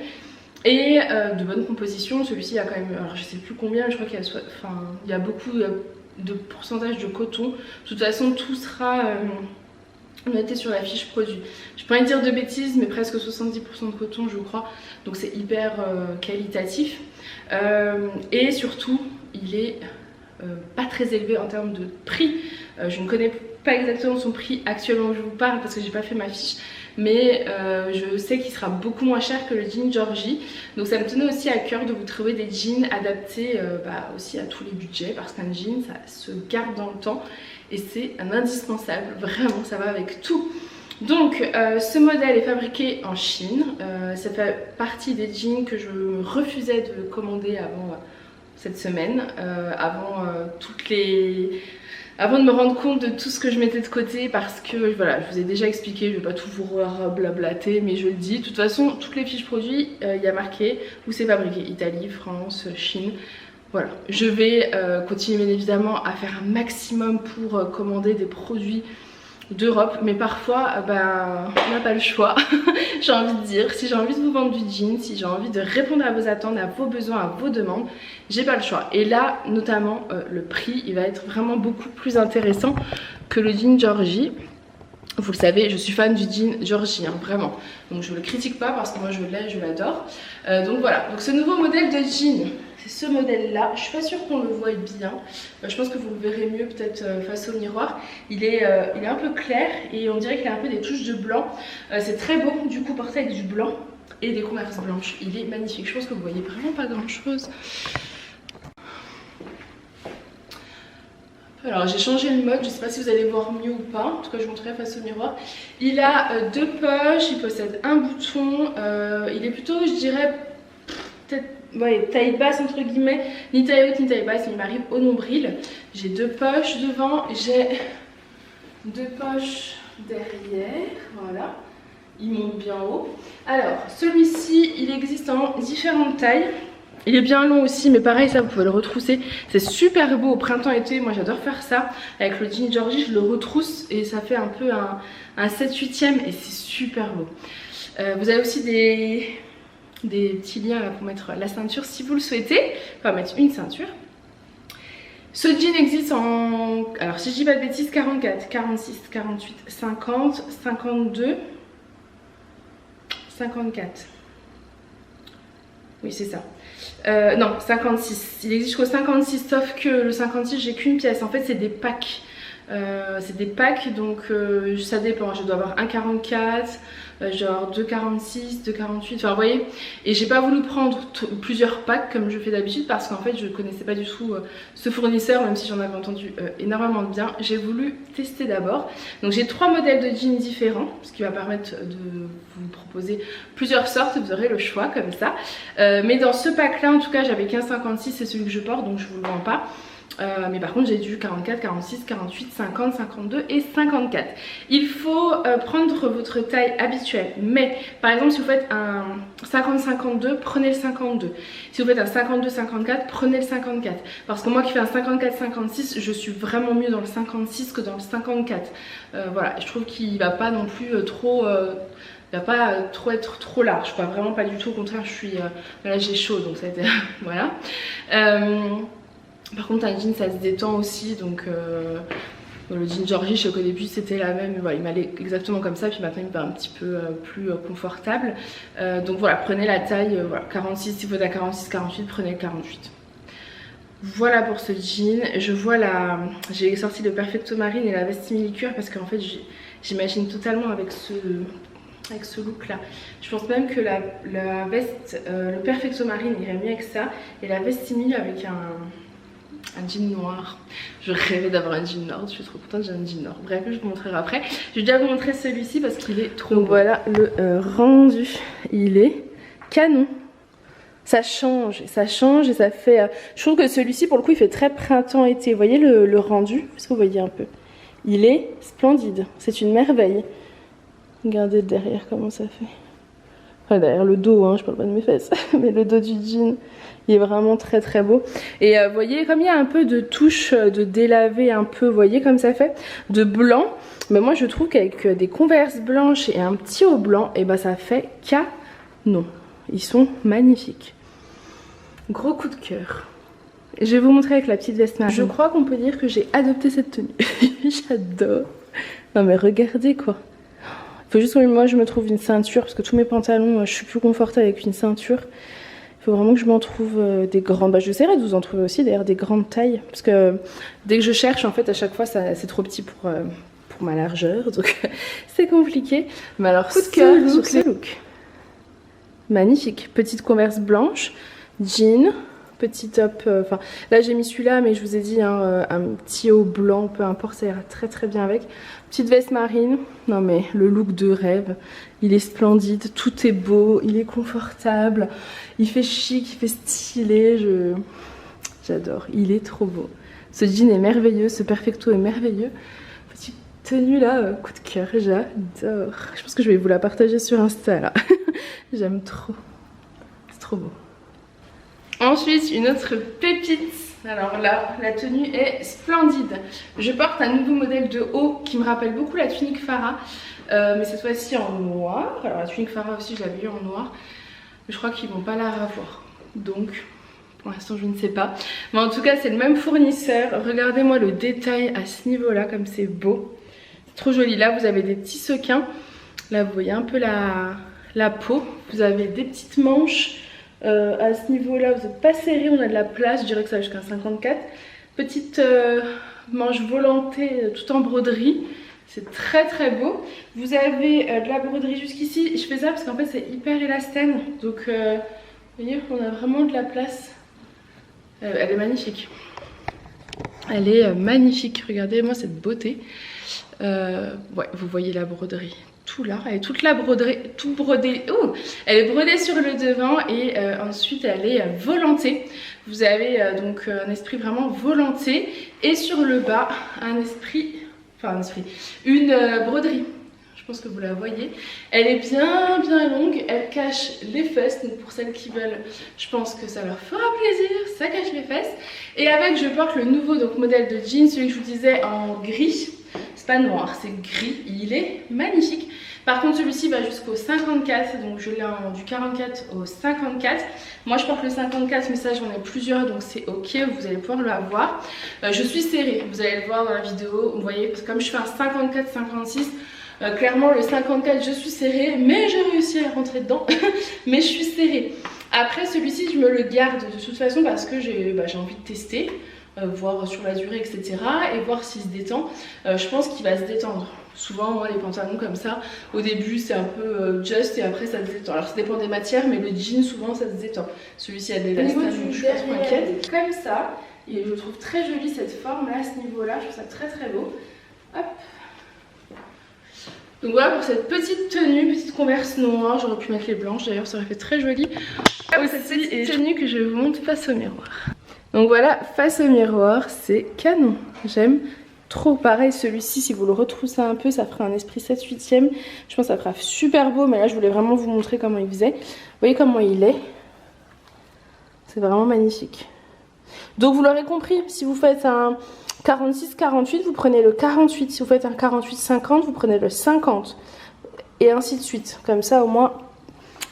et de bonne composition. Celui-ci il y a quand même, alors je sais plus combien, je crois qu'il y a, il y a beaucoup de pourcentage de coton. De toute façon tout sera... noté sur la fiche produit. Je peux pas dire de bêtises mais presque 70% de coton je crois, donc c'est hyper qualitatif et surtout il est pas très élevé en termes de prix. Je ne connais pas exactement son prix actuellement où je vous parle parce que j'ai pas fait ma fiche, mais je sais qu'il sera beaucoup moins cher que le jean Georgie. Donc ça me tenait aussi à cœur de vous trouver des jeans adaptés aussi à tous les budgets parce qu'un jean ça se garde dans le temps et c'est un indispensable, vraiment ça va avec tout. Donc ce modèle est fabriqué en Chine, ça fait partie des jeans que je refusais de commander avant cette semaine, avant de me rendre compte de tout ce que je mettais de côté parce que voilà, je vous ai déjà expliqué, je vais pas tout vous blablater mais je le dis, de toute façon toutes les fiches produits il y a marqué où c'est fabriqué, Italie, France, Chine. Voilà, je vais continuer bien évidemment à faire un maximum pour commander des produits d'Europe, mais parfois on n'a pas le choix. J'ai envie de dire, si j'ai envie de vous vendre du jean, si j'ai envie de répondre à vos attentes, à vos besoins, à vos demandes, j'ai pas le choix. Et là notamment le prix il va être vraiment beaucoup plus intéressant que le jean Georgie. Vous le savez, je suis fan du jean Georgie, hein, vraiment. Donc je ne le critique pas parce que moi je l'ai, je l'adore. Donc voilà, donc ce nouveau modèle de jean, c'est ce modèle là. Je suis pas sûre qu'on le voit bien. Je pense que vous le verrez mieux peut-être face au miroir. Il est un peu clair et on dirait qu'il a un peu des touches de blanc. C'est très beau du coup porté avec du blanc et des Converse blanches. Il est magnifique. Je pense que vous voyez vraiment pas grand chose. Alors j'ai changé le mode, je ne sais pas si vous allez voir mieux ou pas, en tout cas je vous montrerai face au miroir. Il a deux poches, il possède un bouton, il est plutôt je dirais peut-être ouais, taille basse entre guillemets, ni taille haute ni taille basse, mais il m'arrive au nombril. J'ai 2 poches devant, j'ai 2 poches derrière, voilà. Il monte bien haut. Alors, celui-ci, il existe en différentes tailles. Il est bien long aussi, mais pareil, ça, vous pouvez le retrousser. C'est super beau au printemps-été. Moi, j'adore faire ça. Avec le jean Georgie, je le retrousse et ça fait un peu un 7/8e et c'est super beau. Vous avez aussi des petits liens là, pour mettre la ceinture si vous le souhaitez. Enfin, mettre une ceinture. Ce jean existe en... Alors, si je dis pas de bêtises, 44, 46, 48, 50, 52... 54. Oui, c'est ça. Non, 56. Il existe jusqu'au 56, sauf que le 56, j'ai qu'une pièce. En fait, c'est des packs. C'est des packs, donc ça dépend. Je dois avoir un 44, genre 2,46, 2,48, enfin vous voyez. Et j'ai pas voulu prendre plusieurs packs comme je fais d'habitude parce qu'en fait je connaissais pas du tout ce fournisseur, même si j'en avais entendu énormément de bien. J'ai voulu tester d'abord. Donc j'ai 3 modèles de jeans différents, ce qui va permettre de vous proposer plusieurs sortes, vous aurez le choix comme ça. Mais dans ce pack là en tout cas j'avais 15,56, c'est celui que je porte donc je vous le vends pas. Mais par contre j'ai du 44, 46, 48, 50, 52 et 54. Il faut prendre votre taille habituelle. Mais par exemple si vous faites un 50-52, prenez le 52. Si vous faites un 52-54, prenez le 54. Parce que moi qui fais un 54-56, je suis vraiment mieux dans le 56 que dans le 54. Voilà, je trouve qu'il va pas non plus trop... il va pas trop être trop large, quoi. Vraiment pas du tout, au contraire je suis... là j'ai chaud donc ça a été... voilà. Par contre un jean ça se détend aussi donc le jean Georgie je sais qu'au début c'était la même, voilà, il m'allait exactement comme ça puis maintenant il me va un petit peu plus confortable. Donc voilà, prenez la taille voilà, 46, si vous êtes à 46-48 prenez le 48. Voilà pour ce jean. Je vois la... J'ai sorti le Perfecto Marine et la veste simili-cuir parce qu'en fait j'imagine totalement avec ce look là. Je pense même que la veste, le Perfecto Marine irait mieux avec ça et la veste simili avec un jean noir. Je rêvais d'avoir un jean noir, je suis trop contente, j'ai un jean noir. Bref, je vous montrerai après. Je vais déjà vous montrer celui-ci parce qu'il est trop beau. Voilà le rendu, il est canon. Ça change et ça fait... je trouve que celui-ci pour le coup il fait très printemps-été. Vous voyez le rendu? Est-ce que vous voyez un peu? Il est splendide, c'est une merveille. Regardez derrière comment ça fait. Enfin derrière le dos, hein, je parle pas de mes fesses, mais le dos du jean, il est vraiment très très beau. Et vous voyez comme il y a un peu de touche de délavé un peu, vous voyez comme ça fait, de blanc. Mais moi je trouve qu'avec des Converse blanches et un petit haut blanc, et ben ça fait canon. Ils sont magnifiques. Gros coup de cœur. Je vais vous montrer avec la petite veste marine. Je crois qu'on peut dire que j'ai adopté cette tenue. J'adore. Non mais regardez quoi. Faut juste que moi je me trouve une ceinture parce que tous mes pantalons je suis plus confortable avec une ceinture. Il faut vraiment que je m'en trouve des grandes. Bah j'essaierai de vous en trouver aussi d'ailleurs des grandes tailles parce que dès que je cherche en fait à chaque fois c'est trop petit pour ma largeur donc c'est compliqué. Mais alors coup de cœur sur ce look. Magnifique, petite Converse blanche, jean, petit top, enfin là j'ai mis celui-là mais je vous ai dit hein, un petit haut blanc, peu importe, ça ira très très bien avec. Petite veste marine, non mais le look de rêve, il est splendide, tout est beau, il est confortable, il fait chic, il fait stylé, j'adore, il est trop beau. Ce jean est merveilleux, ce Perfecto est merveilleux. Petite tenue là, coup de cœur, j'adore. Je pense que je vais vous la partager sur Insta là, j'aime trop, c'est trop beau. Ensuite, une autre pépite. Alors là, la tenue est splendide. Je porte un nouveau modèle de haut qui me rappelle beaucoup la tunique Farah. Mais cette fois-ci en noir. Alors la tunique Farah aussi, je l'avais eu en noir. Mais je crois qu'ils vont pas la revoir. Donc, pour l'instant, je ne sais pas. Mais en tout cas, c'est le même fournisseur. Regardez-moi le détail à ce niveau-là, comme c'est beau. C'est trop joli. Là, vous avez des petits sequins. Là, vous voyez un peu la peau. Vous avez des petites manches. À ce niveau là vous n'êtes pas serré, on a de la place, je dirais que ça va jusqu'à 54. Petite manche volantée tout en broderie, c'est très très beau. Vous avez de la broderie jusqu'ici, je fais ça parce qu'en fait c'est hyper élastane. Donc vous voyez on a vraiment de la place. Elle est magnifique. Elle est magnifique, regardez moi cette beauté. Ouais, vous voyez la broderie. Tout là, elle est toute la broderie, tout brodée. Ouh, elle est brodée sur le devant et ensuite elle est volantée. Vous avez donc un esprit vraiment volanté et sur le bas un esprit, une broderie. Je pense que vous la voyez. Elle est bien longue, elle cache les fesses. Donc pour celles qui veulent, je pense que ça leur fera plaisir. Ça cache les fesses. Et avec, je porte le nouveau donc modèle de jean, celui que je vous disais en gris. C'est pas noir, c'est gris. Il est magnifique. Par contre, celui-ci va jusqu'au 54, donc je l'ai du 44 au 54. Moi, je porte le 54, mais ça, j'en ai plusieurs, donc c'est ok, vous allez pouvoir l'avoir. Je suis serrée, vous allez le voir dans la vidéo. Vous voyez, parce que comme je fais un 54-56, clairement, le 54, je suis serrée, mais j'ai réussi à rentrer dedans. Mais je suis serrée. Après, celui-ci, je me le garde de toute façon parce que j'ai envie de tester, voir sur la durée, etc. Et voir s'il se détend. Je pense qu'il va se détendre. Souvent, moi, les pantalons comme ça, au début, c'est un peu just et après, ça se détend. Alors, ça dépend des matières, mais le jean, souvent, ça se détend. Celui-ci a de l'élastique, donc je suis pas trop inquiète. Comme ça, et je trouve très jolie cette forme-là, à ce niveau-là. Je trouve ça très beau. Hop. Donc voilà pour cette petite tenue, petite converse noire. J'aurais pu mettre les blanches, d'ailleurs, ça aurait fait très joli. Aussi, cette petite tenue que je vous montre face au miroir. Donc voilà, face au miroir, c'est canon. J'aime trop. Pareil, celui-ci, si vous le retroussez un peu, ça ferait un esprit 7/8e. Je pense que ça fera super beau, mais là, je voulais vraiment vous montrer comment il faisait. Vous voyez comment il est. C'est vraiment magnifique. Donc, vous l'aurez compris, si vous faites un 46-48, vous prenez le 48. Si vous faites un 48-50, vous prenez le 50. Et ainsi de suite. Comme ça, au moins,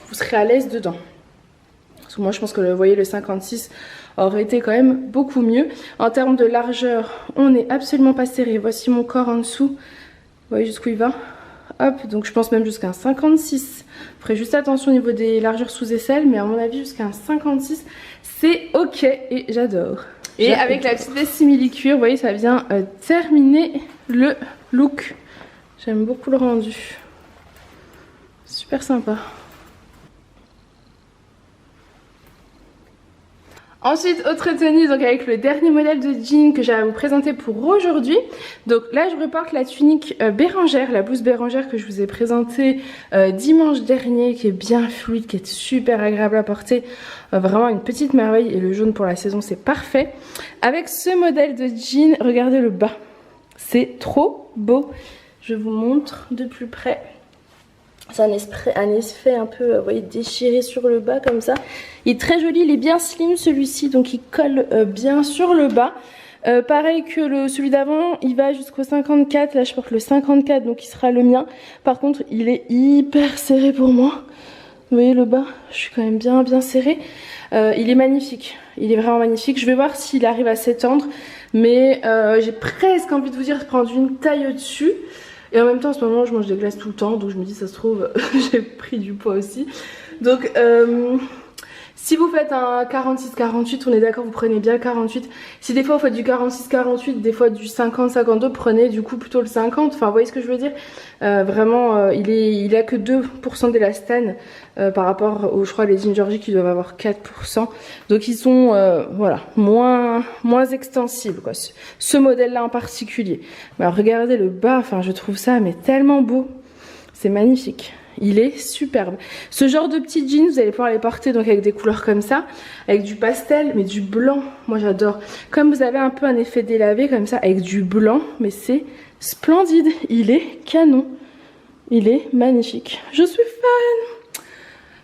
vous serez à l'aise dedans. Parce que moi, je pense que, vous voyez, le 56... aurait été quand même beaucoup mieux. En termes de largeur, on n'est absolument pas serré. Voici mon corps en dessous. Vous voyez jusqu'où il va? Hop, donc je pense même jusqu'à un 56. Vous ferez juste attention au niveau des largeurs sous aisselle, mais à mon avis jusqu'à un 56, c'est ok et j'adore. Et avec la petite veste simili-cuir, vous voyez, ça vient terminer le look. J'aime beaucoup le rendu. Super sympa. Ensuite, autre tenue, donc avec le dernier modèle de jean que j'ai à vous présenter pour aujourd'hui. Donc là, je reporte la tunique Bérangère, la blouse Bérangère que je vous ai présentée dimanche dernier, qui est bien fluide, qui est super agréable à porter. Vraiment une petite merveille, et le jaune pour la saison, c'est parfait. Avec ce modèle de jean, regardez le bas. C'est trop beau. Je vous montre de plus près. C'est un effet un peu, vous voyez, déchiré sur le bas comme ça. Il est très joli, il est bien slim celui-ci, donc il colle bien sur le bas. Pareil que celui d'avant, il va jusqu'au 54. Là, je porte le 54, donc il sera le mien. Par contre, il est hyper serré pour moi. Vous voyez le bas, je suis quand même bien serré. Il est magnifique, il est vraiment magnifique. Je vais voir s'il arrive à s'étendre, mais j'ai presque envie de vous dire de prendre une taille au-dessus. Et en même temps, en ce moment, je mange des glaces tout le temps, donc je me dis, ça se trouve, j'ai pris du poids aussi. Donc, si vous faites un 46-48, on est d'accord, vous prenez bien le 48. Si des fois vous faites du 46-48, des fois du 50-52, prenez du coup plutôt le 50. Enfin, vous voyez ce que je veux dire? Vraiment, il a que 2% d'élastane par rapport aux, je crois, les jeans Georgie qui doivent avoir 4%. Donc ils sont, voilà, moins extensibles, quoi. Ce modèle-là en particulier. Mais alors, regardez le bas, enfin, je trouve ça mais tellement beau. C'est magnifique. Il est superbe. Ce genre de petits jeans, vous allez pouvoir les porter donc avec des couleurs comme ça, avec du pastel, mais du blanc. Moi j'adore. Comme vous avez un peu un effet délavé comme ça, avec du blanc, mais c'est splendide. Il est canon. Il est magnifique. Je suis fan.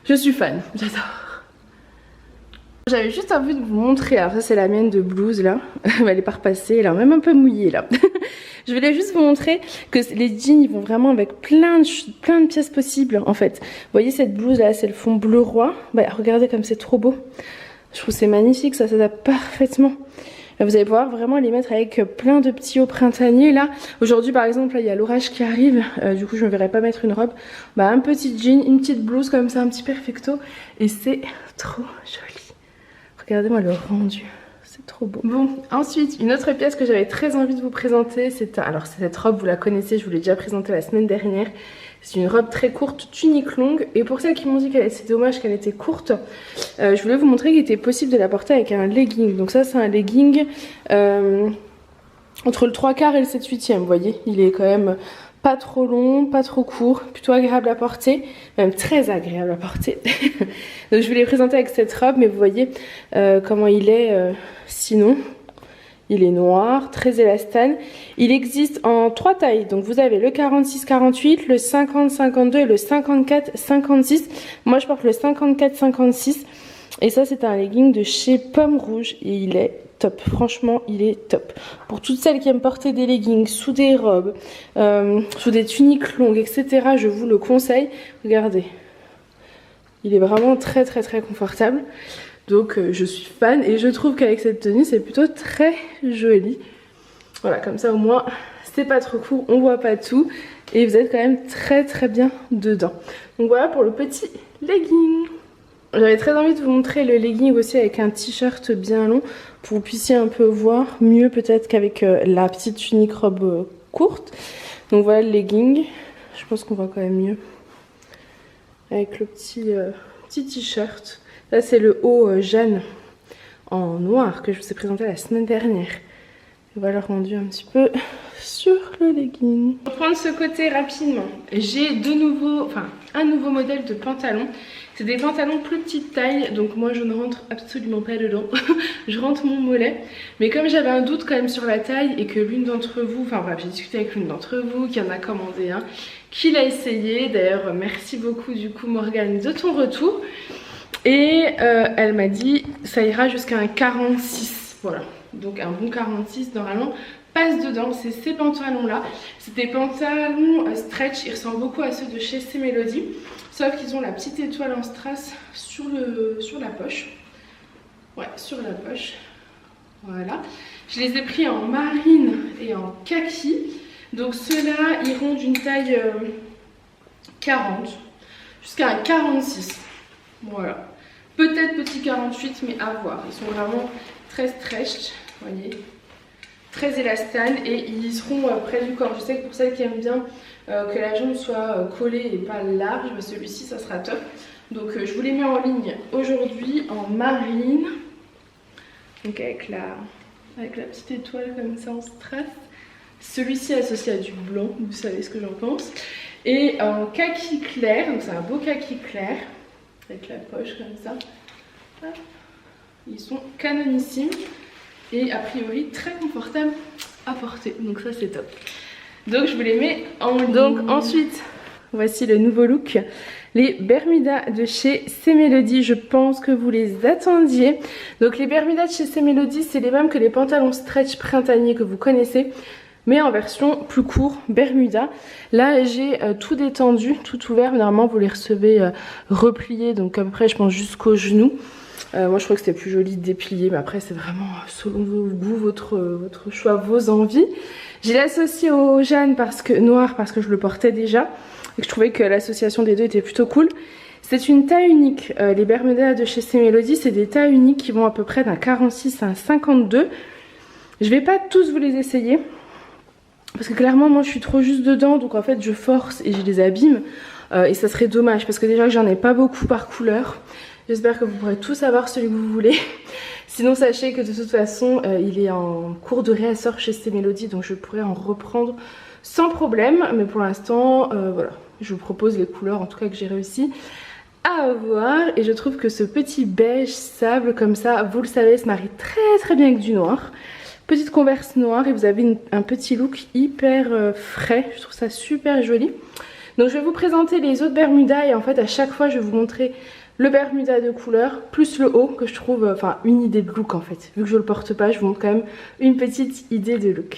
Je suis fan. J'adore. J'avais juste envie de vous montrer. Alors ça c'est la mienne de blouse là. Elle est pas repassée. Elle est même un peu mouillée là. Je voulais juste vous montrer que les jeans ils vont vraiment avec plein de pièces possibles en fait. Vous voyez cette blouse là, c'est le fond bleu roi. Bah, regardez comme c'est trop beau. Je trouve c'est magnifique, ça s'adapte parfaitement. Là, vous allez pouvoir vraiment les mettre avec plein de petits hauts printaniers là. Aujourd'hui par exemple, là il y a l'orage qui arrive. Du coup je ne verrai pas mettre une robe. Bah, un petit jean, une petite blouse comme ça, un petit perfecto. Et c'est trop joli. Regardez-moi le rendu. Trop beau. Bon, ensuite, une autre pièce que j'avais très envie de vous présenter, alors cette robe, vous la connaissez, je vous l'ai déjà présentée la semaine dernière. C'est une robe très courte, tunique longue. Et pour celles qui m'ont dit que c'était dommage qu'elle était courte, je voulais vous montrer qu'il était possible de la porter avec un legging. Donc ça, c'est un legging entre le 3/4 et le 7/8e, vous voyez, il est quand même pas trop long, pas trop court, plutôt agréable à porter, même très agréable à porter. Donc je vais les présenter avec cette robe, mais vous voyez comment il est sinon. Il est noir, très élastane. Il existe en 3 tailles. Donc vous avez le 46-48, le 50-52 et le 54-56. Moi je porte le 54-56. Et ça c'est un legging de chez Pomme Rouge. Et il est top. Franchement il est top. Pour toutes celles qui aiment porter des leggings sous des robes, sous des tuniques longues, etc. Je vous le conseille. Regardez. Il est vraiment très confortable. Donc je suis fan et je trouve qu'avec cette tenue c'est plutôt très joli. Voilà, comme ça au moins c'est pas trop court, on voit pas tout et vous êtes quand même très bien dedans. Donc voilà pour le petit legging. J'avais très envie de vous montrer le legging aussi avec un t-shirt bien long pour que vous puissiez un peu voir mieux peut-être qu'avec la petite tunique robe courte. Donc voilà le legging, je pense qu'on voit quand même mieux avec le petit t-shirt. Là c'est le haut Jeanne en noir que je vous ai présenté la semaine dernière. Et voilà rendu un petit peu sur le legging. Pour prendre ce côté rapidement, j'ai un nouveau modèle de pantalon. C'est des pantalons plus petite taille, donc moi je ne rentre absolument pas dedans. Je rentre mon mollet. Mais comme j'avais un doute quand même sur la taille et que l'une d'entre vous, enfin bref, j'ai discuté avec l'une d'entre vous qui en a commandé un, qui l'a essayé. D'ailleurs merci beaucoup du coup Morgane de ton retour. Et elle m'a dit ça ira jusqu'à un 46, voilà, donc un bon 46 normalement passe dedans. C'est ces pantalons là, c'est des pantalons stretch, ils ressemblent beaucoup à ceux de chez C Melody, sauf qu'ils ont la petite étoile en strass sur la poche, ouais, sur la poche, voilà. Je les ai pris en marine et en kaki, donc ceux-là iront d'une taille 40 jusqu'à un 46. Voilà, peut-être petit 48 mais à voir. Ils sont vraiment très stretched, vous voyez, très élastanes et ils seront près du corps. Je sais que pour celles qui aiment bien que la jambe soit collée et pas large, celui-ci ça sera top. Donc je vous les mets en ligne aujourd'hui en marine, donc avec la petite étoile comme ça en strass. Celui-ci associé à du blanc, vous savez ce que j'en pense. Et en kaki clair, donc c'est un beau kaki clair avec la poche comme ça. Hop. Ils sont canonissimes et a priori très confortables à porter, donc ça c'est top. Donc je vous les mets en ligne. Donc ensuite voici le nouveau look, les Bermudas de chez C Melody. Je pense que vous les attendiez. Donc les Bermudas de chez C Melody, c'est les mêmes que les pantalons stretch printaniers que vous connaissez, mais en version plus court, Bermuda. Là j'ai tout détendu, tout ouvert. Normalement vous les recevez repliés, donc à peu près je pense jusqu'au genou. Moi je crois que c'était plus joli de déplier, mais après c'est vraiment selon vos goûts, votre choix, vos envies. J'ai l'associé au Jeanne noir parce que je le portais déjà et que je trouvais que l'association des deux était plutôt cool. C'est une taille unique, les Bermudas de chez C Melody, c'est des tailles uniques qui vont à peu près d'un 46 à un 52. Je vais pas tous vous les essayer parce que clairement moi je suis trop juste dedans, donc en fait je force et je les abîme et ça serait dommage parce que déjà que j'en ai pas beaucoup par couleur. J'espère que vous pourrez tous avoir celui que vous voulez. Sinon sachez que de toute façon il est en cours de réassort chez C Melody, donc je pourrais en reprendre sans problème. Mais pour l'instant voilà, je vous propose les couleurs en tout cas que j'ai réussi à avoir. Et je trouve que ce petit beige sable comme ça, vous le savez, se marie très bien avec du noir. Petite converse noire et vous avez un petit look hyper frais. Je trouve ça super joli. Donc je vais vous présenter les autres Bermudas et en fait à chaque fois je vais vous montrer le Bermuda de couleur plus le haut que je trouve, enfin une idée de look en fait. Vu que je le porte pas, je vous montre quand même une petite idée de look.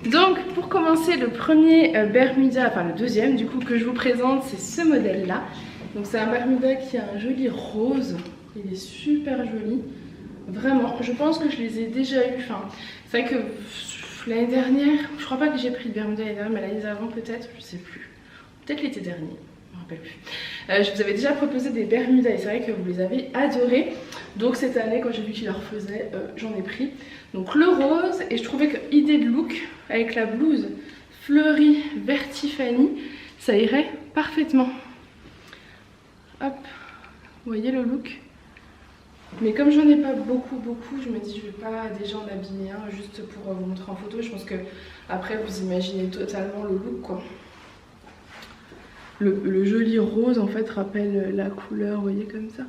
Donc pour commencer, le premier Bermuda, enfin le deuxième du coup que je vous présente, c'est ce modèle là. Donc c'est un Bermuda qui a un joli rose, il est super joli. Vraiment, je pense que je les ai déjà eu, enfin c'est vrai que l'année dernière, je crois pas que j'ai pris de Bermuda l'année dernière, mais l'année d'avant peut-être, je sais plus. Peut-être l'été dernier. Je vous avais déjà proposé des Bermudas et c'est vrai que vous les avez adorés. Donc cette année quand j'ai vu qu'ils leur faisaient, j'en ai pris. Donc le rose, et je trouvais que idée de look avec la blouse fleurie vert Tiffany, ça irait parfaitement. Hop, vous voyez le look? Mais comme j'en ai pas beaucoup, je me dis je vais pas déjà en abîmer un juste pour vous montrer en photo. Je pense que après vous imaginez totalement le look quoi. Le joli rose en fait rappelle la couleur, vous voyez comme ça.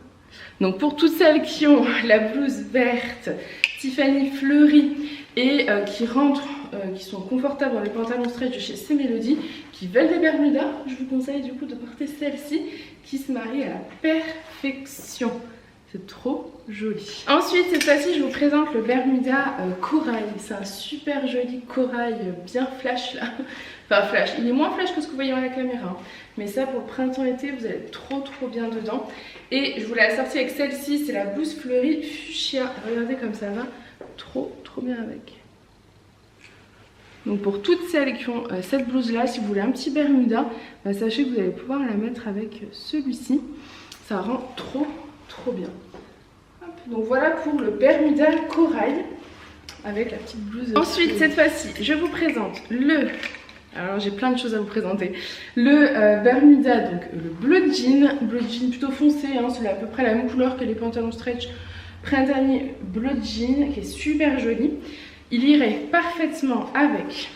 Donc pour toutes celles qui ont la blouse verte Tiffany fleurie et qui sont confortables dans les pantalons stretch de chez C-Melody, qui veulent des Bermudas, je vous conseille du coup de porter celle-ci qui se marie à la perfection. C'est trop joli. Ensuite, cette fois-ci, je vous présente le Bermuda corail. C'est un super joli corail bien flash là. Enfin flash, il est moins flash que ce que vous voyez à la caméra. Hein. Mais ça pour le printemps-été, vous allez trop bien dedans. Et je vous l'ai assorti avec celle-ci, c'est la blouse fleurie fuchsia. Regardez comme ça va, trop bien avec. Donc pour toutes celles qui ont cette blouse là, si vous voulez un petit Bermuda, bah, sachez que vous allez pouvoir la mettre avec celui-ci. Ça rend trop bien. Hop. Donc voilà pour le Bermuda corail avec la petite blouse. Ensuite cette fois-ci je vous présente alors j'ai plein de choses à vous présenter. Le Bermuda, donc le bleu jean plutôt foncé, hein, c'est à peu près la même couleur que les pantalons stretch printanier bleu jean qui est super joli. Il irait parfaitement avec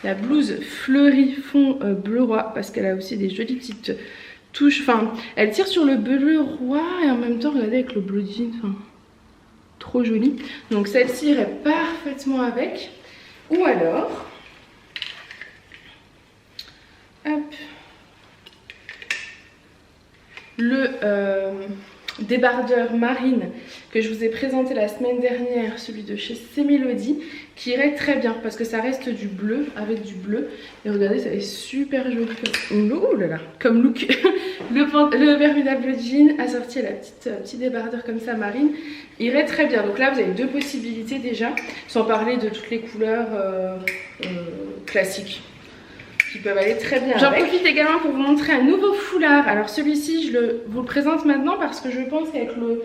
la blouse fleurie fond bleu roi parce qu'elle a aussi des jolies petites touche, enfin elle tire sur le bleu roi et en même temps regardez avec le bleu jean, enfin trop joli. Donc celle-ci irait parfaitement avec. Ou alors hop, le débardeur marine que je vous ai présenté la semaine dernière, celui de chez C-Melody, qui irait très bien parce que ça reste du bleu avec du bleu et regardez ça est super joli comme look. le Bermuda bleu jean assorti à la petit débardeur comme ça marine irait très bien. Donc là vous avez deux possibilités déjà, sans parler de toutes les couleurs classiques qui peuvent aller très bien. J'en profite également pour vous montrer un nouveau foulard. Alors celui-ci je vous le présente maintenant parce que je pense qu'avec le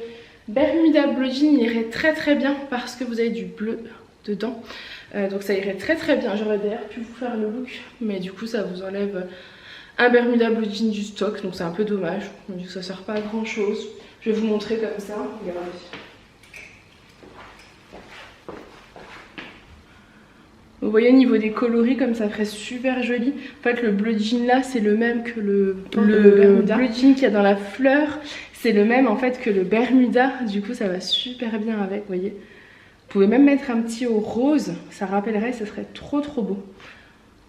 Bermuda bleu jean il irait très bien parce que vous avez du bleu dedans. Donc ça irait très bien. J'aurais d'ailleurs pu vous faire le look mais du coup ça vous enlève un Bermuda bleu jean du stock. Donc c'est un peu dommage. Du coup ça sert pas à grand chose. Je vais vous montrer comme ça. Regardez. Vous voyez au niveau des coloris comme ça ferait super joli. En fait le bleu jean là c'est le même que le Bermuda. Bleu jean qu'il y a dans la fleur c'est le même en fait que le Bermuda. Du coup ça va super bien avec, vous voyez. Vous pouvez même mettre un petit au rose, ça rappellerait, ça serait trop beau.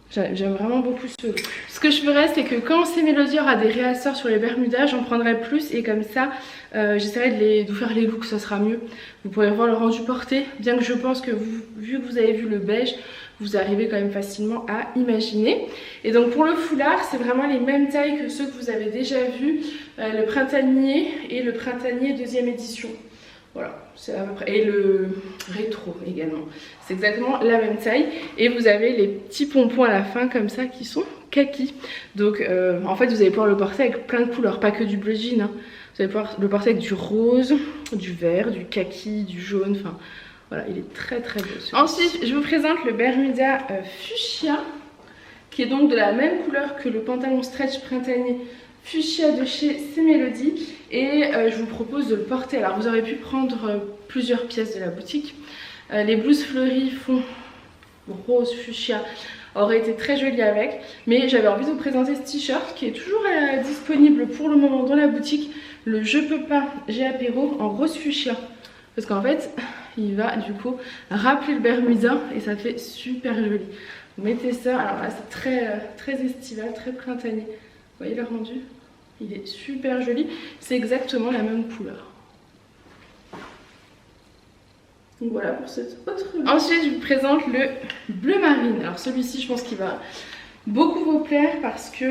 J'aime vraiment beaucoup ce look. Ce que je ferais c'est que quand C-Melody aura des réassorts sur les Bermudas, j'en prendrai plus et comme ça j'essaierai de vous faire les looks, ça sera mieux. Vous pourrez voir le rendu porté, bien que je pense que vu que vous avez vu le beige, vous arrivez quand même facilement à imaginer. Et donc pour le foulard, c'est vraiment les mêmes tailles que ceux que vous avez déjà vus, le printanier et le printanier deuxième édition. Voilà, c'est à peu près. Et le rétro également. C'est exactement la même taille. Et vous avez les petits pompons à la fin comme ça qui sont kaki. Donc en fait vous allez pouvoir le porter avec plein de couleurs, pas que du bleu jean. Hein. Vous allez pouvoir le porter avec du rose, du vert, du kaki, du jaune. Enfin voilà, il est très beau. Ensuite je vous présente le Bermuda fuchsia, qui est donc de la même couleur que le pantalon stretch printanier fuchsia de chez C-Melody et je vous propose de le porter. Alors vous aurez pu prendre plusieurs pièces de la boutique. Les blouses fleuries fond rose fuchsia auraient été très jolies avec, mais j'avais envie de vous présenter ce t-shirt qui est toujours disponible pour le moment dans la boutique, le Je peux pas, j'ai apéro en rose fuchsia, parce qu'en fait il va du coup rappeler le Bermuda et ça fait super joli. Vous mettez ça, alors là c'est très estival, très printanier. Vous voyez le rendu? Il est super joli. C'est exactement la même couleur. Donc voilà pour cet autre look. Ensuite, je vous présente le bleu marine. Alors celui-ci, je pense qu'il va beaucoup vous plaire parce que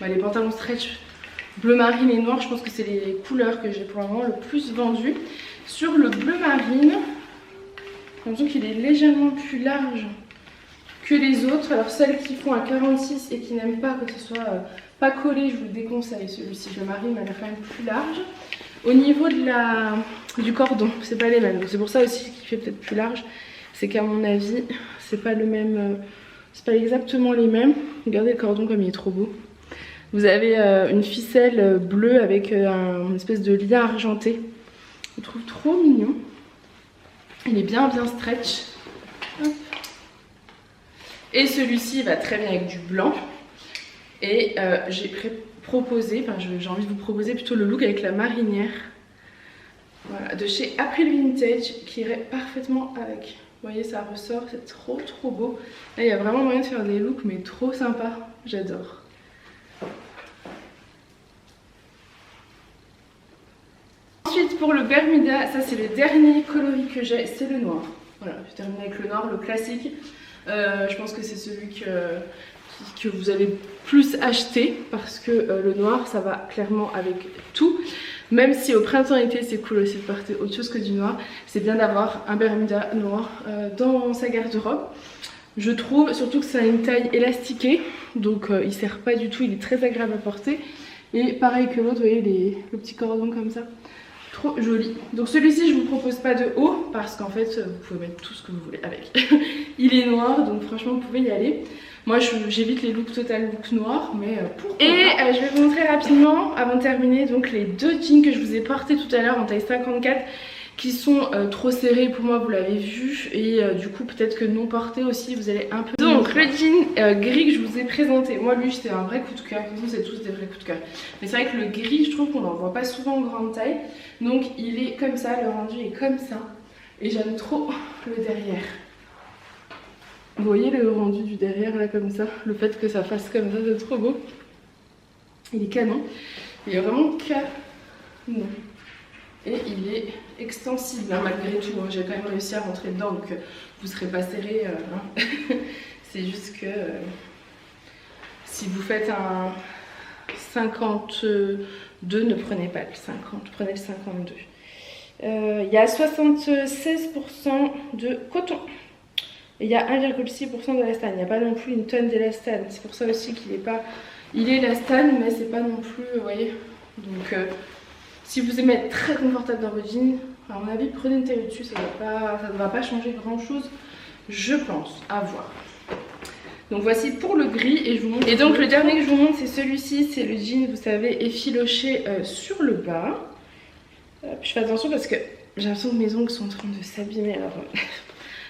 les pantalons stretch bleu marine et noir, je pense que c'est les couleurs que j'ai pour le moment le plus vendues. Sur le bleu marine, j'ai l'impression qu'il est légèrement plus large que les autres. Alors celles qui font à 46 et qui n'aiment pas que ce soit pas collé, je vous le déconseille. Celui-ci le marine m'a l'air quand même plus large. Au niveau de du cordon, c'est pas les mêmes, donc c'est pour ça aussi qu'il fait peut-être plus large, c'est qu'à mon avis c'est pas le même, c'est pas exactement les mêmes. Regardez le cordon comme il est trop beau. Vous avez une ficelle bleue avec une espèce de lien argenté. Je le trouve trop mignon. Il est bien stretch. Hop. Et celui-ci va très bien avec du blanc. Et j'ai proposé, enfin j'ai envie de vous proposer plutôt le look avec la marinière. Voilà, de chez April Vintage qui irait parfaitement avec. Vous voyez, ça ressort, c'est trop beau. Là, il y a vraiment moyen de faire des looks, mais trop sympa. J'adore. Ensuite, pour le Bermuda, ça c'est le dernier coloris que j'ai, c'est le noir. Voilà, je termine avec le noir, le classique. Je pense que c'est celui que vous allez plus acheter parce que le noir, ça va clairement avec tout. Même si au printemps-été c'est cool aussi de porter autre chose que du noir, c'est bien d'avoir un Bermuda noir dans sa garde-robe. Je trouve surtout que ça a une taille élastiquée, donc il sert pas du tout, il est très agréable à porter. Et pareil que l'autre, vous voyez le petit cordon comme ça, trop joli. Donc celui-ci je vous propose pas de haut parce qu'en fait vous pouvez mettre tout ce que vous voulez avec. Il est noir donc franchement vous pouvez y aller. Moi j'évite les looks total look noirs, mais pourquoi pas. Et je vais vous montrer rapidement avant de terminer donc les deux jeans que je vous ai portés tout à l'heure en taille 54 qui sont trop serrés pour moi, vous l'avez vu, et du coup peut-être que non portés aussi vous allez un peu... Donc le jean gris que je vous ai présenté, moi lui c'était un vrai coup de cœur, de toute façon c'est tous des vrais coups de cœur, mais c'est vrai que le gris je trouve qu'on n'en voit pas souvent en grande taille, donc il est comme ça, le rendu est comme ça, et j'aime trop le derrière. Vous voyez le rendu du derrière là comme ça, le fait que ça fasse comme ça, c'est trop beau. Il est canon, il est vraiment canon. Et il est extensible hein, malgré tout, hein. J'ai quand même réussi à rentrer dedans donc vous ne serez pas serré. Hein. C'est juste que si vous faites un 52, ne prenez pas le 50, prenez le 52. Il y a 76% de coton. Et il y a 1,6% d'élastane. Il n'y a pas non plus une tonne d'élastane. C'est pour ça aussi qu'il n'est pas... Il est élastane mais c'est pas non plus, vous voyez. Donc... si vous aimez être très confortable dans vos jeans, à mon avis, prenez une taille dessus, ça ne va pas changer grand chose, je pense, à voir. Donc voici pour le gris et je vous montre. Et donc le dernier que je vous montre, c'est celui-ci, c'est le jean, vous savez, effiloché sur le bas. Je fais attention parce que j'ai l'impression que mes ongles sont en train de s'abîmer. Alors,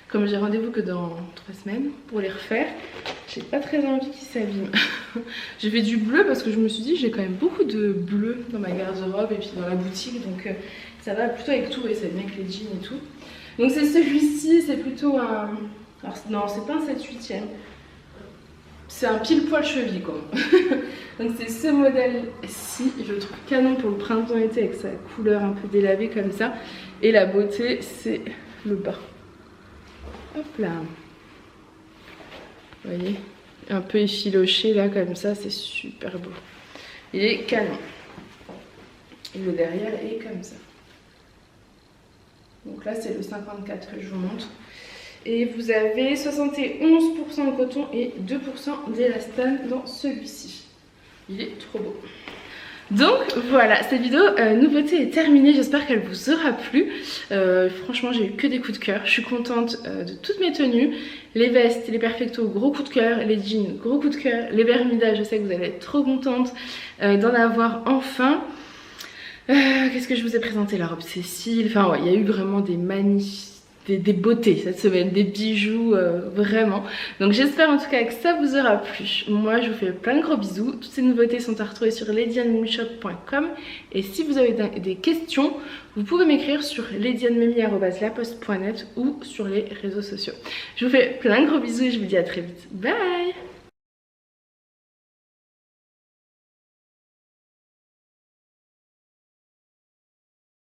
comme j'ai rendez-vous que dans 3 semaines pour les refaire, j'ai pas très envie qu'ils s'abîment. J'ai fait du bleu parce que je me suis dit j'ai quand même beaucoup de bleu dans ma garde-robe et puis dans la boutique, donc ça va plutôt avec tout et ça va bien avec les jeans et tout. Donc c'est celui-ci, c'est plutôt un... Alors non, c'est pas un 7/8e, c'est un pile poil cheville quoi. Donc c'est ce modèle-ci, je le trouve canon pour le printemps-été avec sa couleur un peu délavée comme ça. Et la beauté c'est le bas. Hop là, vous voyez, un peu effiloché là comme ça, c'est super beau. Il est canon. Et le derrière est comme ça. Donc là c'est le 54 que je vous montre. Et vous avez 71% de coton et 2% d'élastane dans celui-ci. Il est trop beau. Donc voilà, cette vidéo nouveauté est terminée, j'espère qu'elle vous aura plu. Franchement j'ai eu que des coups de cœur, je suis contente de toutes mes tenues. Les vestes, les perfectos, gros coup de cœur, les jeans, gros coup de cœur, les bermudas, je sais que vous allez être trop contente d'en avoir enfin. Qu'est-ce que je vous ai présenté? La robe Cécile, enfin ouais, il y a eu vraiment des magnifiques... Des beautés cette semaine, des bijoux, vraiment. Donc j'espère en tout cas que ça vous aura plu. Moi je vous fais plein de gros bisous. Toutes ces nouveautés sont à retrouver sur ladyandmimishop.com. Et si vous avez des questions, vous pouvez m'écrire sur ladyandmimi@laposte.net ou sur les réseaux sociaux. Je vous fais plein de gros bisous et je vous dis à très vite. Bye!